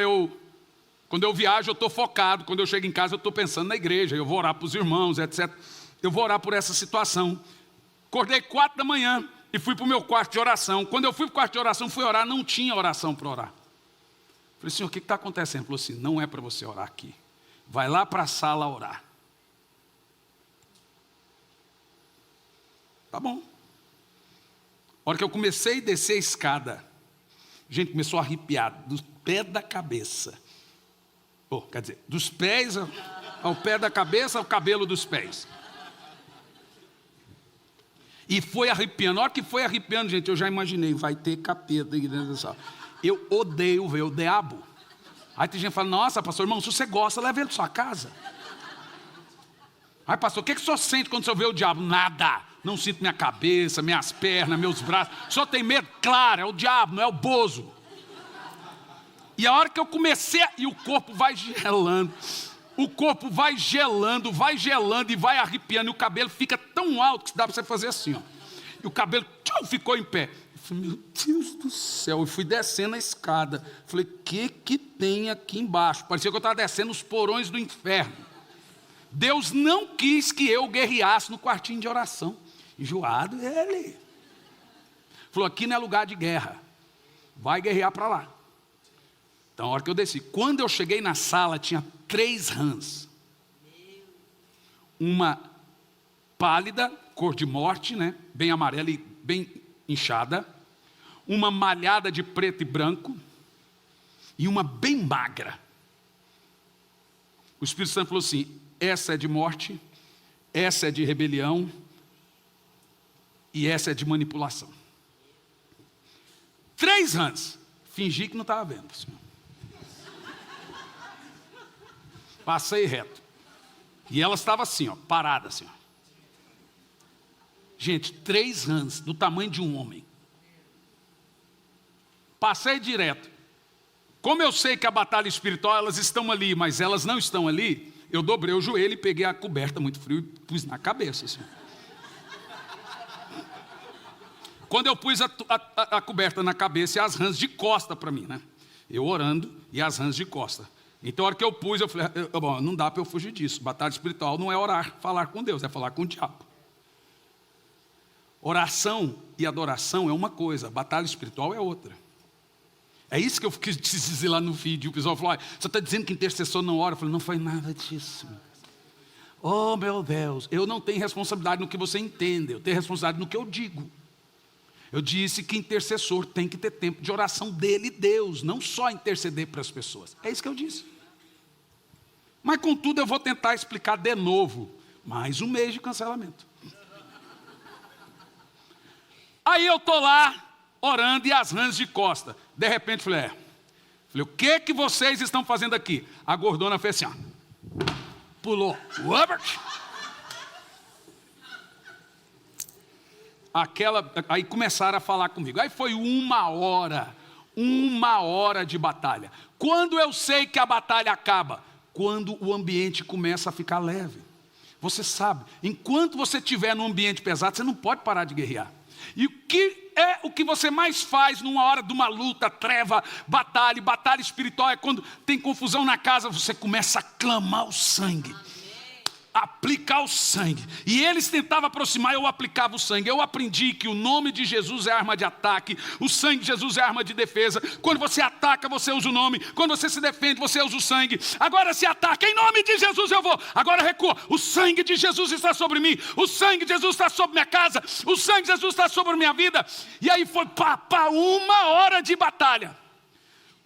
quando eu viajo eu estou focado, quando eu chego em casa eu estou pensando na igreja, eu vou orar para os irmãos, etc. Eu vou orar por essa situação. Acordei 4 da manhã e fui para o meu quarto de oração. Quando eu fui para o quarto de oração, fui orar, não tinha oração para orar. Falei, senhor, o que está acontecendo? Ele falou assim, não é para você orar aqui. Vai lá para a sala orar. Tá bom. A hora que eu comecei a descer a escada, a gente começou a arrepiar do pé da cabeça. Quer dizer, dos pés ao pé da cabeça, ao cabelo dos pés. E foi arrepiando. Na hora que foi arrepiando, gente, eu já imaginei, vai ter capeta aqui dentro da sala. Eu odeio ver o diabo. Aí tem gente que fala, nossa, pastor, irmão, se você gosta, leva ele para sua casa. Aí, pastor, o que o senhor sente quando o senhor vê o diabo? Nada. Não sinto minha cabeça, minhas pernas, meus braços. Só tem medo? Claro, é o diabo, não é o bozo. E a hora que eu comecei, e o corpo vai gelando. O corpo vai gelando e vai arrepiando. E o cabelo fica tão alto que dá para você fazer assim, ó. E o cabelo ficou em pé. Eu falei, meu Deus do céu. Eu fui descendo a escada. Falei, o que tem aqui embaixo? Parecia que eu estava descendo os porões do inferno. Deus não quis que eu guerreasse no quartinho de oração. Enjoado ele. Falou, aqui não é lugar de guerra. Vai guerrear para lá. Então, a hora que eu desci. Quando eu cheguei na sala, tinha 3 rãs. Uma pálida, cor de morte, né? Bem amarela e bem inchada. Uma malhada de preto e branco. E uma bem magra. O Espírito Santo falou assim, essa é de morte, essa é de rebelião e essa é de manipulação. 3 rãs. Fingi que não estava vendo. Passei reto. E ela estava assim, ó, parada assim. Ó. Gente, 3 rãs do tamanho de um homem. Passei direto. Como eu sei que a batalha espiritual, elas estão ali, mas elas não estão ali, eu dobrei o joelho e peguei a coberta, muito frio, e pus na cabeça. Assim. Quando eu pus a coberta na cabeça e as rãs de costa para mim, né? Eu orando e as rãs de costa. Então, a hora que eu pus, eu falei, bom, não dá para eu fugir disso. Batalha espiritual não é orar, falar com Deus, é falar com o diabo. Oração e adoração é uma coisa, batalha espiritual é outra. É isso que eu quis dizer lá no vídeo. O pessoal falou, você está dizendo que intercessor não ora? Eu falei, não foi nada disso. Oh, meu Deus, eu não tenho responsabilidade no que você entende, eu tenho responsabilidade no que eu digo. Eu disse que intercessor tem que ter tempo de oração dele e Deus, não só interceder para as pessoas. É isso que eu disse. Mas, contudo, eu vou tentar explicar de novo. Mais um mês de cancelamento. Aí eu estou lá, orando e as rãs de costa. De repente, falei, o que vocês estão fazendo aqui? A gordona fez assim, ó. Pulou. Robert! Aí começaram a falar comigo. Aí foi 1 hora de batalha. Quando eu sei que a batalha acaba? quando o ambiente começa a ficar leve. Você sabe, enquanto você estiver num ambiente pesado, você não pode parar de guerrear. E o que você mais faz numa hora de uma luta, treva, batalha espiritual, é quando tem confusão na casa, você começa a clamar o sangue. Aplicar o sangue. E eles tentavam aproximar, eu aplicava o sangue. Eu aprendi que o nome de Jesus é arma de ataque, o sangue de Jesus é arma de defesa. Quando você ataca, você usa o nome. Quando você se defende, você usa o sangue. Agora se ataca, em nome de Jesus eu vou. Agora recua, o sangue de Jesus está sobre mim, o sangue de Jesus está sobre minha casa, o sangue de Jesus está sobre minha vida. E aí foi para 1 hora de batalha.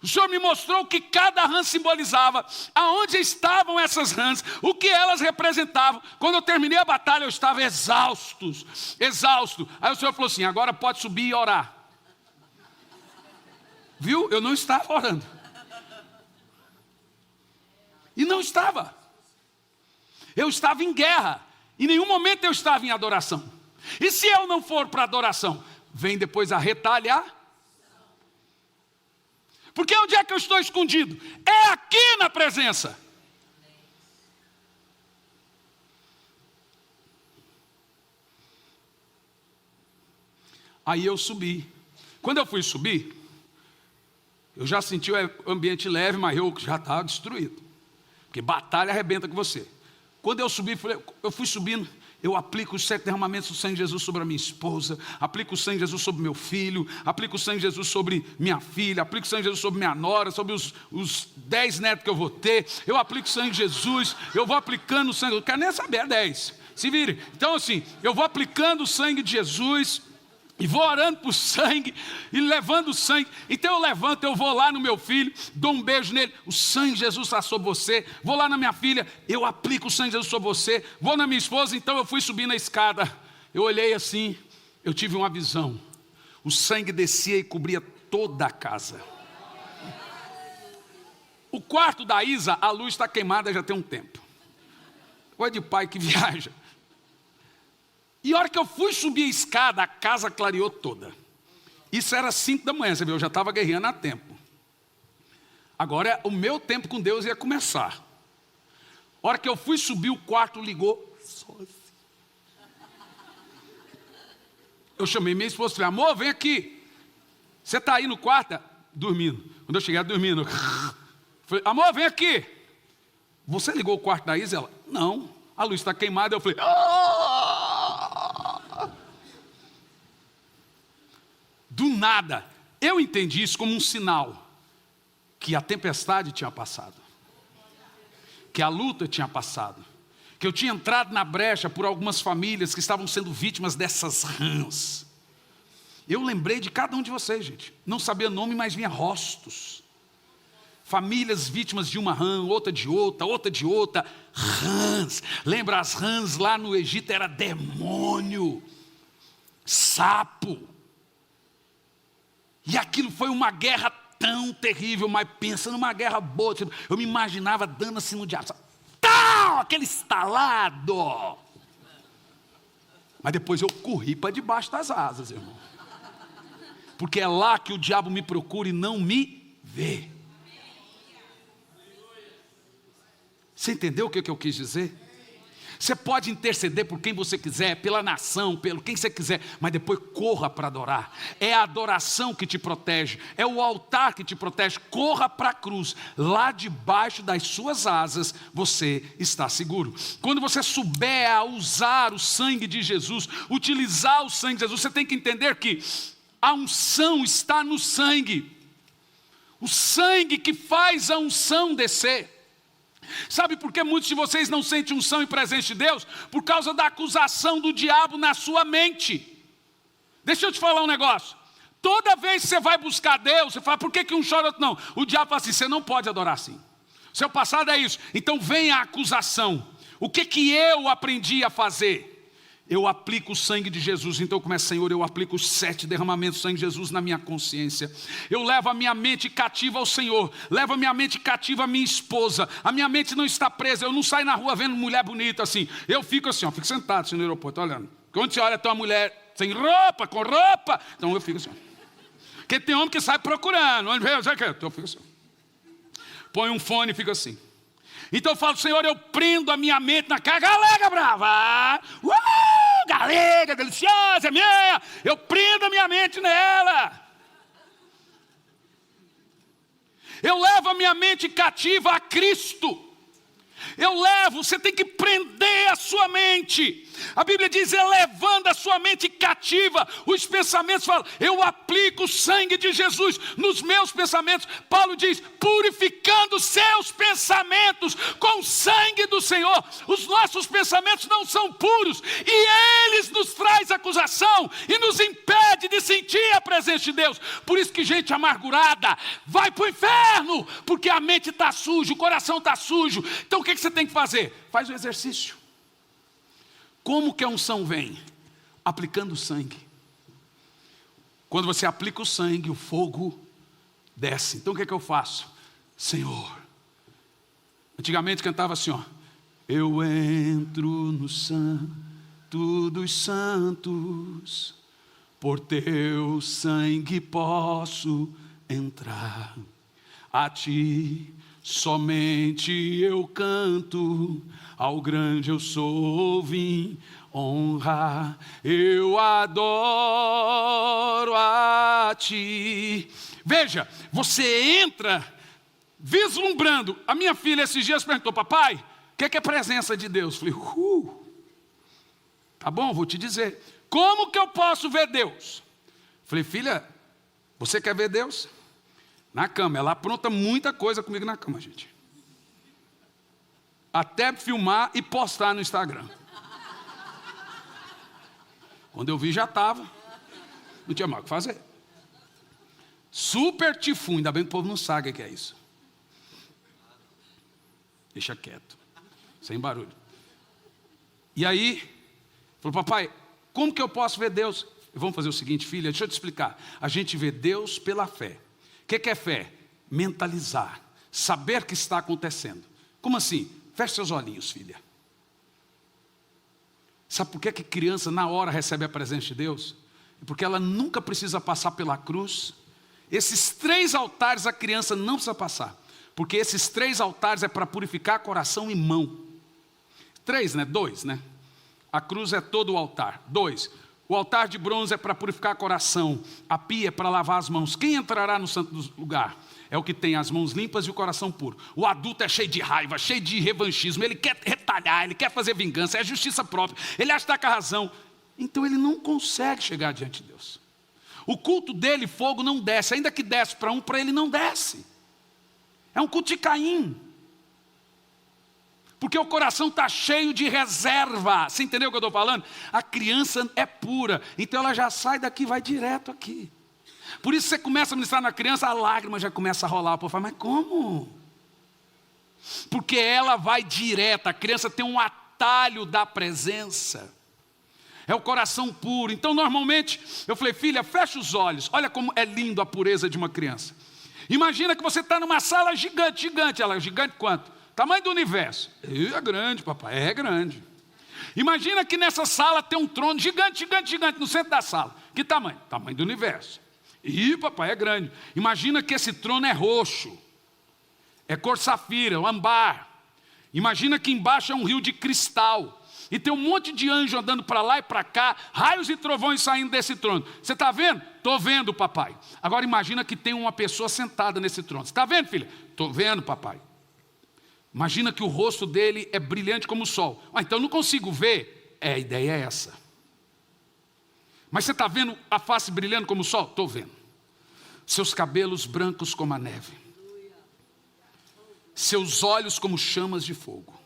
O Senhor me mostrou o que cada rã simbolizava, aonde estavam essas rãs, o que elas representavam. Quando eu terminei a batalha, eu estava exausto. Aí o Senhor falou assim, agora pode subir e orar. Viu? Eu não estava orando. E não estava. Eu estava em guerra. Em nenhum momento eu estava em adoração. E se eu não for para adoração, vem depois a retaliar. Porque onde é que eu estou escondido? É aqui na presença. Aí eu subi. Quando eu fui subir, eu já senti o ambiente leve, mas eu já estava destruído. Porque batalha arrebenta com você. Quando eu subi, eu fui subindo. Eu aplico os 7 derramamentos do sangue de Jesus sobre a minha esposa, aplico o sangue de Jesus sobre meu filho, aplico o sangue de Jesus sobre minha filha, aplico o sangue de Jesus sobre minha nora, sobre os 10 netos que eu vou ter, eu aplico o sangue de Jesus, eu vou aplicando o sangue, eu não quero nem saber, é 10, se vire. Então assim, eu vou aplicando o sangue de Jesus, e vou orando por sangue, e levando o sangue. Então eu levanto, eu vou lá no meu filho, dou um beijo nele, o sangue de Jesus está sobre você. Vou lá na minha filha, eu aplico o sangue de Jesus sobre você. Vou na minha esposa, então eu fui subir na escada. Eu olhei assim, eu tive uma visão. O sangue descia e cobria toda a casa. O quarto da Isa, a luz está queimada já tem um tempo. Coisa de pai que viaja. E a hora que eu fui subir a escada, a casa clareou toda. Isso era 5 da manhã, você viu? Eu já estava guerreando há tempo. Agora o meu tempo com Deus ia começar. A hora que eu fui subir, o quarto ligou sozinho. Eu chamei minha esposa e falei, amor, vem aqui. Você está aí no quarto? Dormindo. Quando eu cheguei, dormindo. Falei, amor, vem aqui. Você ligou o quarto da Isa? Ela, não. A luz está queimada. Eu falei, do nada, eu entendi isso como um sinal que a tempestade tinha passado, que a luta tinha passado, que eu tinha entrado na brecha por algumas famílias que estavam sendo vítimas dessas rãs. Eu lembrei de cada um de vocês, gente. Não sabia nome, mas vinha rostos. Famílias vítimas de uma rã, outra de outra, outra de outra. Rãs. Lembra, as rãs lá no Egito era demônio, sapo. E aquilo foi uma guerra tão terrível, mas pensa numa guerra boa. Eu me imaginava dando assim no diabo. Tá, aquele estalado. Mas depois eu corri para debaixo das asas, irmão. Porque é lá que o diabo me procura e não me vê. Você entendeu o que eu quis dizer? Você pode interceder por quem você quiser, pela nação, pelo quem você quiser, mas depois corra para adorar. É a adoração que te protege, é o altar que te protege. Corra para a cruz, lá debaixo das suas asas você está seguro. Quando você souber a usar o sangue de Jesus, utilizar o sangue de Jesus, você tem que entender que a unção está no sangue. O sangue que faz a unção descer. Sabe por que muitos de vocês não sentem unção e presença de Deus? Por causa da acusação do diabo na sua mente. Deixa eu te falar um negócio. Toda vez que você vai buscar Deus, você fala, por que um chora e outro não? O diabo fala assim, você não pode adorar assim. Seu passado é isso. Então vem a acusação. O que eu aprendi a fazer? Eu aplico o sangue de Jesus. Então eu começo, Senhor, eu aplico os 7 derramamentos do sangue de Jesus na minha consciência. Eu levo a minha mente cativa ao Senhor. Levo a minha mente cativa à minha esposa. A minha mente não está presa. Eu não saio na rua vendo mulher bonita assim. Eu fico assim, fico sentado assim no aeroporto, olhando. Quando você olha, tem uma mulher sem roupa, com roupa. Então eu fico assim. Porque tem homem que sai procurando. Onde veio? Eu fico assim. Põe um fone e fica assim. Então eu falo, Senhor, eu prendo a minha mente na galega brava. Galega deliciosa, minha. Eu prendo a minha mente nela. Eu levo a minha mente cativa a Cristo. Você tem que prender a sua mente. A Bíblia diz, elevando a sua mente cativa. Os pensamentos falam, eu aplico o sangue de Jesus nos meus pensamentos. Paulo diz, purificando seus pensamentos com o sangue do Senhor. Os nossos pensamentos não são puros, e eles nos traz acusação e nos impede de sentir a presença de Deus. Por isso que gente amargurada vai para o inferno, porque a mente está suja, o coração está sujo. Então o que você tem que fazer? Faz o exercício. Como que a unção vem? Aplicando o sangue. Quando você aplica o sangue, o fogo desce. Então o que é que eu faço? Senhor, antigamente cantava assim, ó, eu entro no santo dos santos, por teu sangue posso entrar, a ti somente eu canto, ao grande eu sou vim honrar, eu adoro a ti. Veja, você entra vislumbrando. A minha filha esses dias perguntou, papai, o que é presença de Deus? Eu falei, tá bom, vou te dizer. Como que eu posso ver Deus? Eu falei, filha, você quer ver Deus? Na cama. Ela apronta muita coisa comigo na cama, gente. Até filmar e postar no Instagram. Quando eu vi, já estava. Não tinha mais o que fazer. Super tifum. Ainda bem que o povo não sabe o que é isso. Deixa quieto. Sem barulho. E aí, falou, papai, como que eu posso ver Deus? Vamos fazer o seguinte, filha, deixa eu te explicar. A gente vê Deus pela fé. O que é fé? Mentalizar. Saber que está acontecendo. Como assim? Feche seus olhinhos, filha. Sabe por que criança na hora recebe a presença de Deus? Porque ela nunca precisa passar pela cruz. Esses 3 altares a criança não precisa passar. Porque esses 3 altares é para purificar coração e mão. 3, né? 2, né? A cruz é todo o altar. 2. O altar de bronze é para purificar coração. A pia é para lavar as mãos. Quem entrará no santo lugar? É o que tem as mãos limpas e o coração puro. O adulto é cheio de raiva, cheio de revanchismo. Ele quer retalhar, ele quer fazer vingança. É justiça própria. Ele acha que está com a razão. Então ele não consegue chegar diante de Deus. O culto dele, fogo, não desce. Ainda que desce para um, para ele não desce. É um culto de Caim. Porque o coração está cheio de reserva. Você entendeu o que eu estou falando? A criança é pura. Então ela já sai daqui e vai direto aqui. Por isso você começa a ministrar na criança, a lágrima já começa a rolar. O povo fala, mas como? Porque ela vai direto. A criança tem um atalho da presença. É o coração puro. Então normalmente, eu falei, filha, fecha os olhos. Olha como é lindo a pureza de uma criança. Imagina que você está numa sala gigante, gigante. Ela é gigante quanto? Tamanho do universo. É grande, papai, é grande. Imagina que nessa sala tem um trono gigante, gigante, gigante, no centro da sala. Que tamanho? Tamanho do universo. Papai, é grande. Imagina que esse trono é roxo. É cor safira, âmbar. Imagina que embaixo é um rio de cristal. E tem um monte de anjo andando para lá e para cá, raios e trovões saindo desse trono. Você está vendo? Estou vendo, papai. Agora imagina que tem uma pessoa sentada nesse trono. Você está vendo, filha? Estou vendo, papai. Imagina que o rosto dele é brilhante como o sol. Então eu não consigo ver. A ideia é essa. Mas você está vendo a face brilhando como o sol? Estou vendo. Seus cabelos brancos como a neve. Seus olhos como chamas de fogo.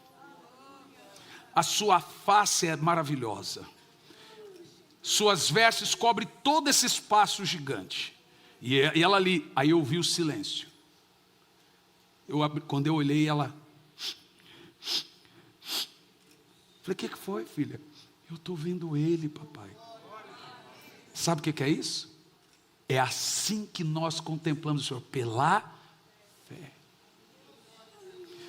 A sua face é maravilhosa. Suas vestes cobrem todo esse espaço gigante. E ela ali, aí eu ouvi o silêncio. Quando eu olhei, ela... Falei, o que foi, filha? Eu estou vendo ele, papai. Sabe o que é isso? É assim que nós contemplamos o Senhor, pela fé.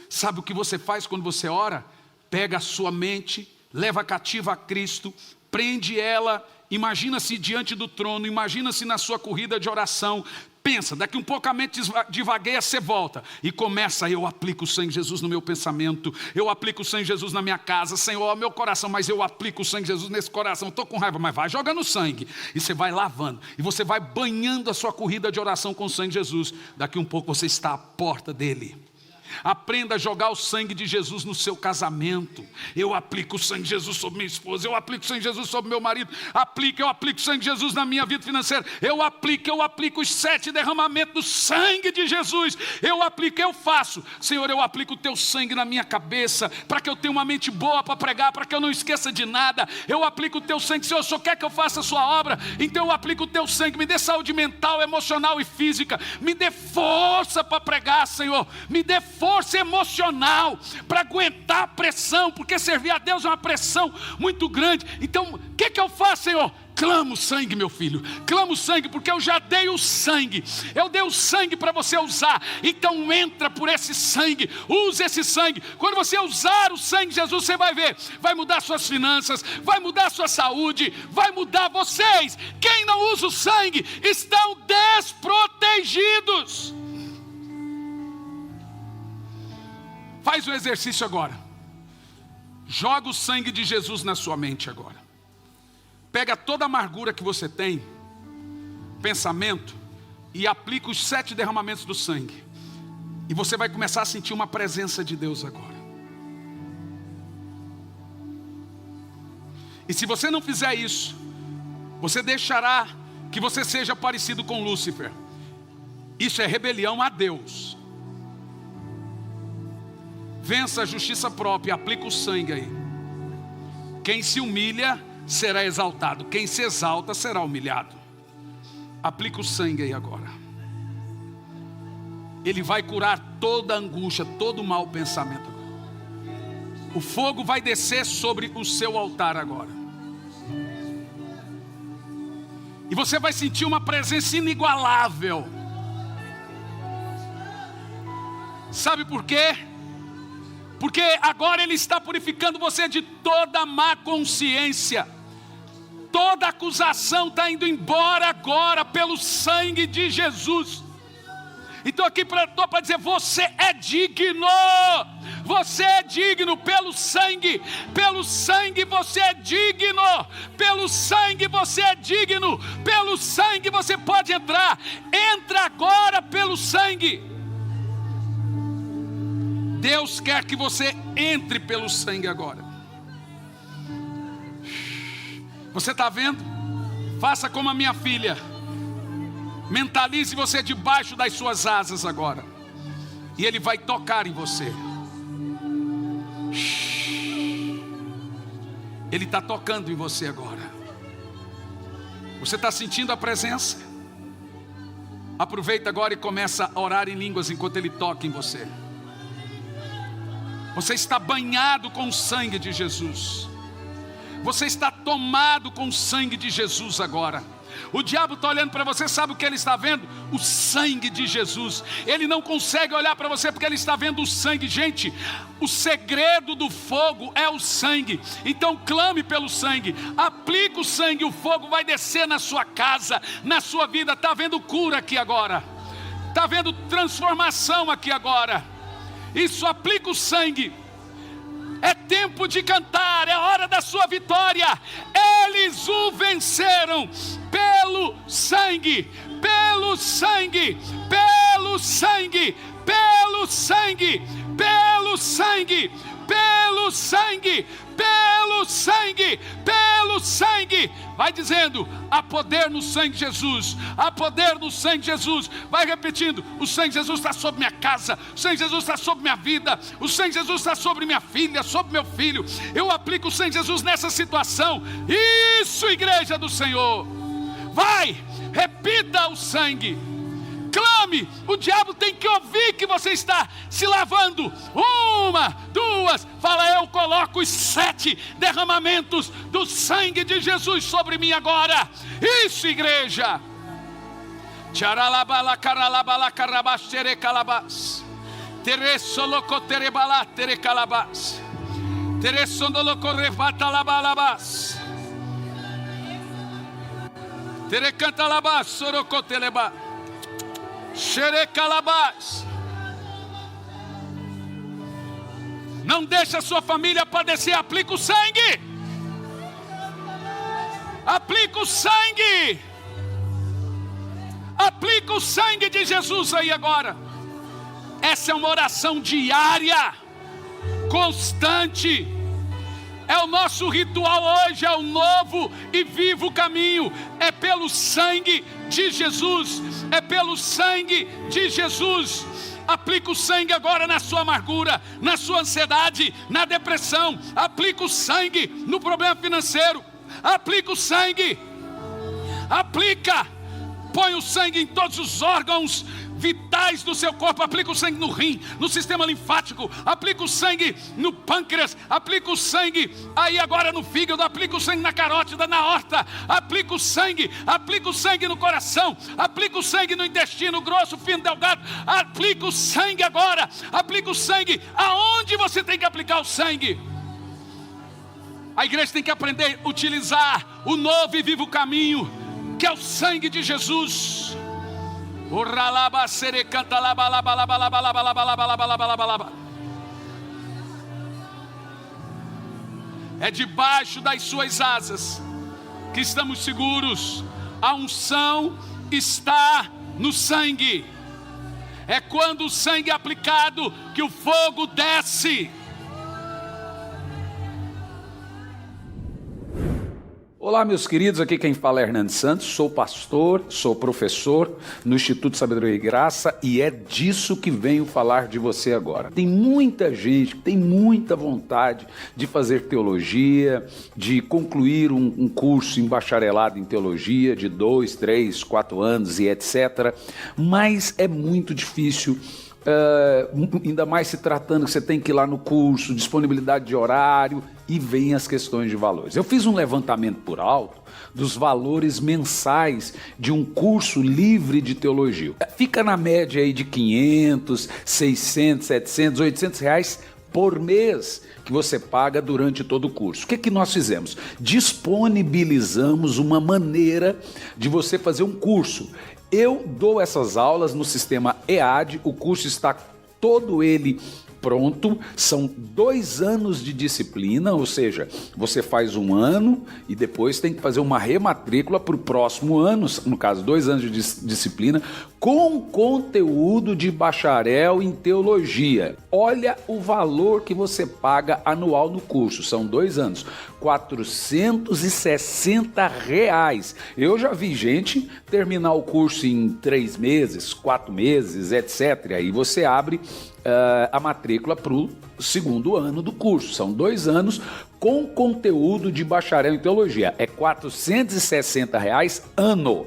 Sabe o que você faz quando você ora? Pega a sua mente, leva cativa a Cristo, prende ela, imagina-se diante do trono, imagina-se na sua corrida de oração, Pensa, daqui um pouco a mente divagueia, você volta. E começa, eu aplico o sangue de Jesus no meu pensamento. Eu aplico o sangue de Jesus na minha casa. Senhor, meu coração, mas eu aplico o sangue de Jesus nesse coração. Estou com raiva, mas vai jogando sangue. E você vai lavando. E você vai banhando a sua corrida de oração com o sangue de Jesus. Daqui um pouco você está à porta dele. Aprenda a jogar o sangue de Jesus no seu casamento. Eu aplico o sangue de Jesus sobre minha esposa. Eu aplico o sangue de Jesus sobre meu marido. Eu aplico o sangue de Jesus na minha vida financeira. Eu aplico os 7 derramamentos do sangue de Jesus. Eu faço. Senhor, eu aplico o teu sangue na minha cabeça, para que eu tenha uma mente boa para pregar, para que eu não esqueça de nada. Eu aplico o teu sangue. Senhor, o Senhor quer que eu faça a sua obra? Então eu aplico o teu sangue. Me dê saúde mental, emocional e física. Me dê força para pregar, Senhor. Me dê força emocional para aguentar a pressão, porque servir a Deus é uma pressão muito grande. Então, o que eu faço, Senhor? Clama o sangue, meu filho. Clama o sangue, porque eu já dei o sangue. Eu dei o sangue para você usar. Então entra por esse sangue. Use esse sangue. Quando você usar o sangue de Jesus, você vai ver. Vai mudar suas finanças. Vai mudar sua saúde. Vai mudar vocês. Quem não usa o sangue estão desprotegidos. Faz o exercício agora. Joga o sangue de Jesus na sua mente agora. Pega toda a amargura que você tem, pensamento, e aplica os 7 derramamentos do sangue. E você vai começar a sentir uma presença de Deus agora. E se você não fizer isso, você deixará que você seja parecido com Lúcifer. Isso é rebelião a Deus. Vença a justiça própria, aplica o sangue aí. Quem se humilha será exaltado, quem se exalta será humilhado. Aplica o sangue aí agora. Ele vai curar toda angústia, todo mau pensamento. O fogo vai descer sobre o seu altar agora. E você vai sentir uma presença inigualável. Sabe por quê? Porque agora Ele está purificando você de toda má consciência. Toda acusação está indo embora agora pelo sangue de Jesus. Então aqui estou para dizer, você é digno. Você é digno pelo sangue. Pelo sangue você é digno. Pelo sangue você é digno. Pelo sangue você pode entrar. Entra agora pelo sangue. Deus quer que você entre pelo sangue agora. Você está vendo? Faça como a minha filha. Mentalize você debaixo das suas asas agora. E Ele vai tocar em você. Ele está tocando em você agora. Você está sentindo a presença? Aproveita agora e começa a orar em línguas enquanto Ele toca em você. Você está banhado com o sangue de Jesus. Você está tomado com o sangue de Jesus agora. O diabo está olhando para você, sabe o que ele está vendo? O sangue de Jesus. Ele não consegue olhar para você porque ele está vendo o sangue. Gente, o segredo do fogo é o sangue. Então clame pelo sangue. Aplica o sangue, o fogo vai descer na sua casa, na sua vida. Está vendo cura aqui agora. Está vendo transformação aqui agora. Isso, aplica o sangue. É tempo de cantar, é hora da sua vitória. Eles o venceram pelo sangue, pelo sangue, pelo sangue, pelo sangue, pelo sangue, pelo sangue, pelo sangue, pelo sangue. Vai dizendo, há poder no sangue de Jesus, há poder no sangue de Jesus. Vai repetindo, o sangue de Jesus está sobre minha casa, o sangue de Jesus está sobre minha vida, o sangue de Jesus está sobre minha filha, sobre meu filho. Eu aplico o sangue de Jesus nessa situação. Isso, igreja do Senhor. Vai, repita o sangue. Clame, o diabo tem que ouvir que você está se lavando. 1, 2, fala, eu coloco os 7 derramamentos do sangue de Jesus sobre mim agora. Isso, igreja. Tcharalabala caralabala carabas tere calabas. Teresoloco terebala tere calabas. Teresondoloco revata labalabas. Tere canta labas soroco teleba. Xerecalabás. Não deixa a sua família padecer, aplica o sangue. Aplica o sangue. Aplica o sangue de Jesus aí agora. Essa é uma oração diária, constante. É o nosso ritual hoje, é o novo e vivo caminho. É pelo sangue de Jesus. É pelo sangue de Jesus. Aplica o sangue agora na sua amargura, na sua ansiedade, na depressão. Aplica o sangue no problema financeiro. Aplica o sangue. Aplica. Põe o sangue em todos os órgãos vitais do seu corpo. Aplica o sangue no rim, no sistema linfático. Aplica o sangue no pâncreas. Aplica o sangue aí agora no fígado. Aplica o sangue na carótida, na horta. Aplica o sangue no coração. Aplica o sangue no intestino grosso, fino, delgado. Aplica o sangue agora. Aplica o sangue aonde você tem que aplicar o sangue. A igreja tem que aprender a utilizar o novo e vivo caminho, que é o sangue de Jesus. É debaixo das suas asas que estamos seguros. A unção está no sangue. É quando o sangue é aplicado que o fogo desce. Olá, meus queridos, aqui quem fala é Hernandes Santos, sou pastor, sou professor no Instituto Sabedoria e Graça e é disso que venho falar de você agora. Tem muita gente que tem muita vontade de fazer teologia, de concluir um curso em bacharelado em teologia de 2, 3, 4 anos e etc., mas é muito difícil. Ainda mais se tratando que você tem que ir lá no curso, disponibilidade de horário e vem as questões de valores. Eu fiz um levantamento por alto dos valores mensais de um curso livre de teologia. Fica na média aí de 500, 600, 700, 800 reais por mês que você paga durante todo o curso. O que nós fizemos? Disponibilizamos uma maneira de você fazer um curso. Eu dou essas aulas no sistema EAD, o curso está todo ele pronto, são 2 anos de disciplina, ou seja, você faz 1 ano e depois tem que fazer uma rematrícula para o próximo ano, no caso 2 anos de disciplina, com conteúdo de bacharel em teologia. Olha o valor que você paga anual no curso, são 2 anos, R$460. Eu já vi gente terminar o curso em 3 meses, 4 meses, etc. Aí você abre a matrícula para o 2º ano do curso. São 2 anos com conteúdo de bacharel em teologia. É R$460 ano,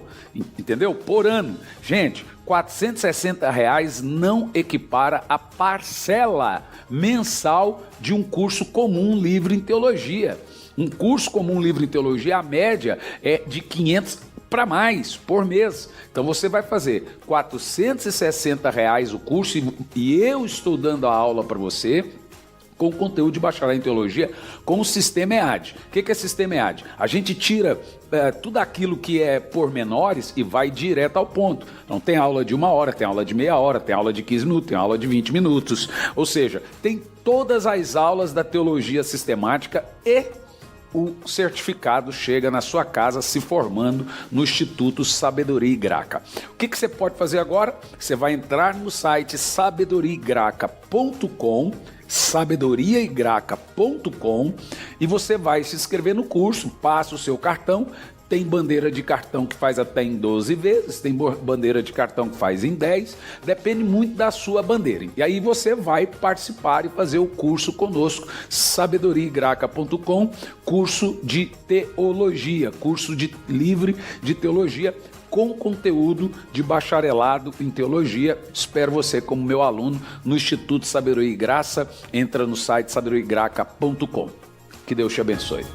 entendeu? Por ano. Gente, R$460 não equipara a parcela mensal de um curso comum livre em teologia. Um curso comum livre em teologia, a média é de 500 para mais por mês. Então você vai fazer R$460 o curso e eu estou dando a aula para você com conteúdo de bacharel em teologia com o sistema EAD. O que é sistema EAD? A gente tira tudo aquilo que é pormenores e vai direto ao ponto. Então tem aula de 1 hora, tem aula de meia hora, tem aula de 15 minutos, tem aula de 20 minutos. Ou seja, tem todas as aulas da teologia sistemática e o certificado chega na sua casa se formando no Instituto Sabedoria e Graça. O que você pode fazer agora? Você vai entrar no site sabedoriaigraca.com, sabedoriaigraca.com, e você vai se inscrever no curso, passa o seu cartão. Tem bandeira de cartão que faz até em 12 vezes, tem bandeira de cartão que faz em 10, depende muito da sua bandeira. E aí você vai participar e fazer o curso conosco, sabedoriaigraca.com, curso de teologia, curso livre de teologia com conteúdo de bacharelado em teologia. Espero você como meu aluno no Instituto Sabedoria e Graça. Entra no site sabedoriaigraca.com. Que Deus te abençoe.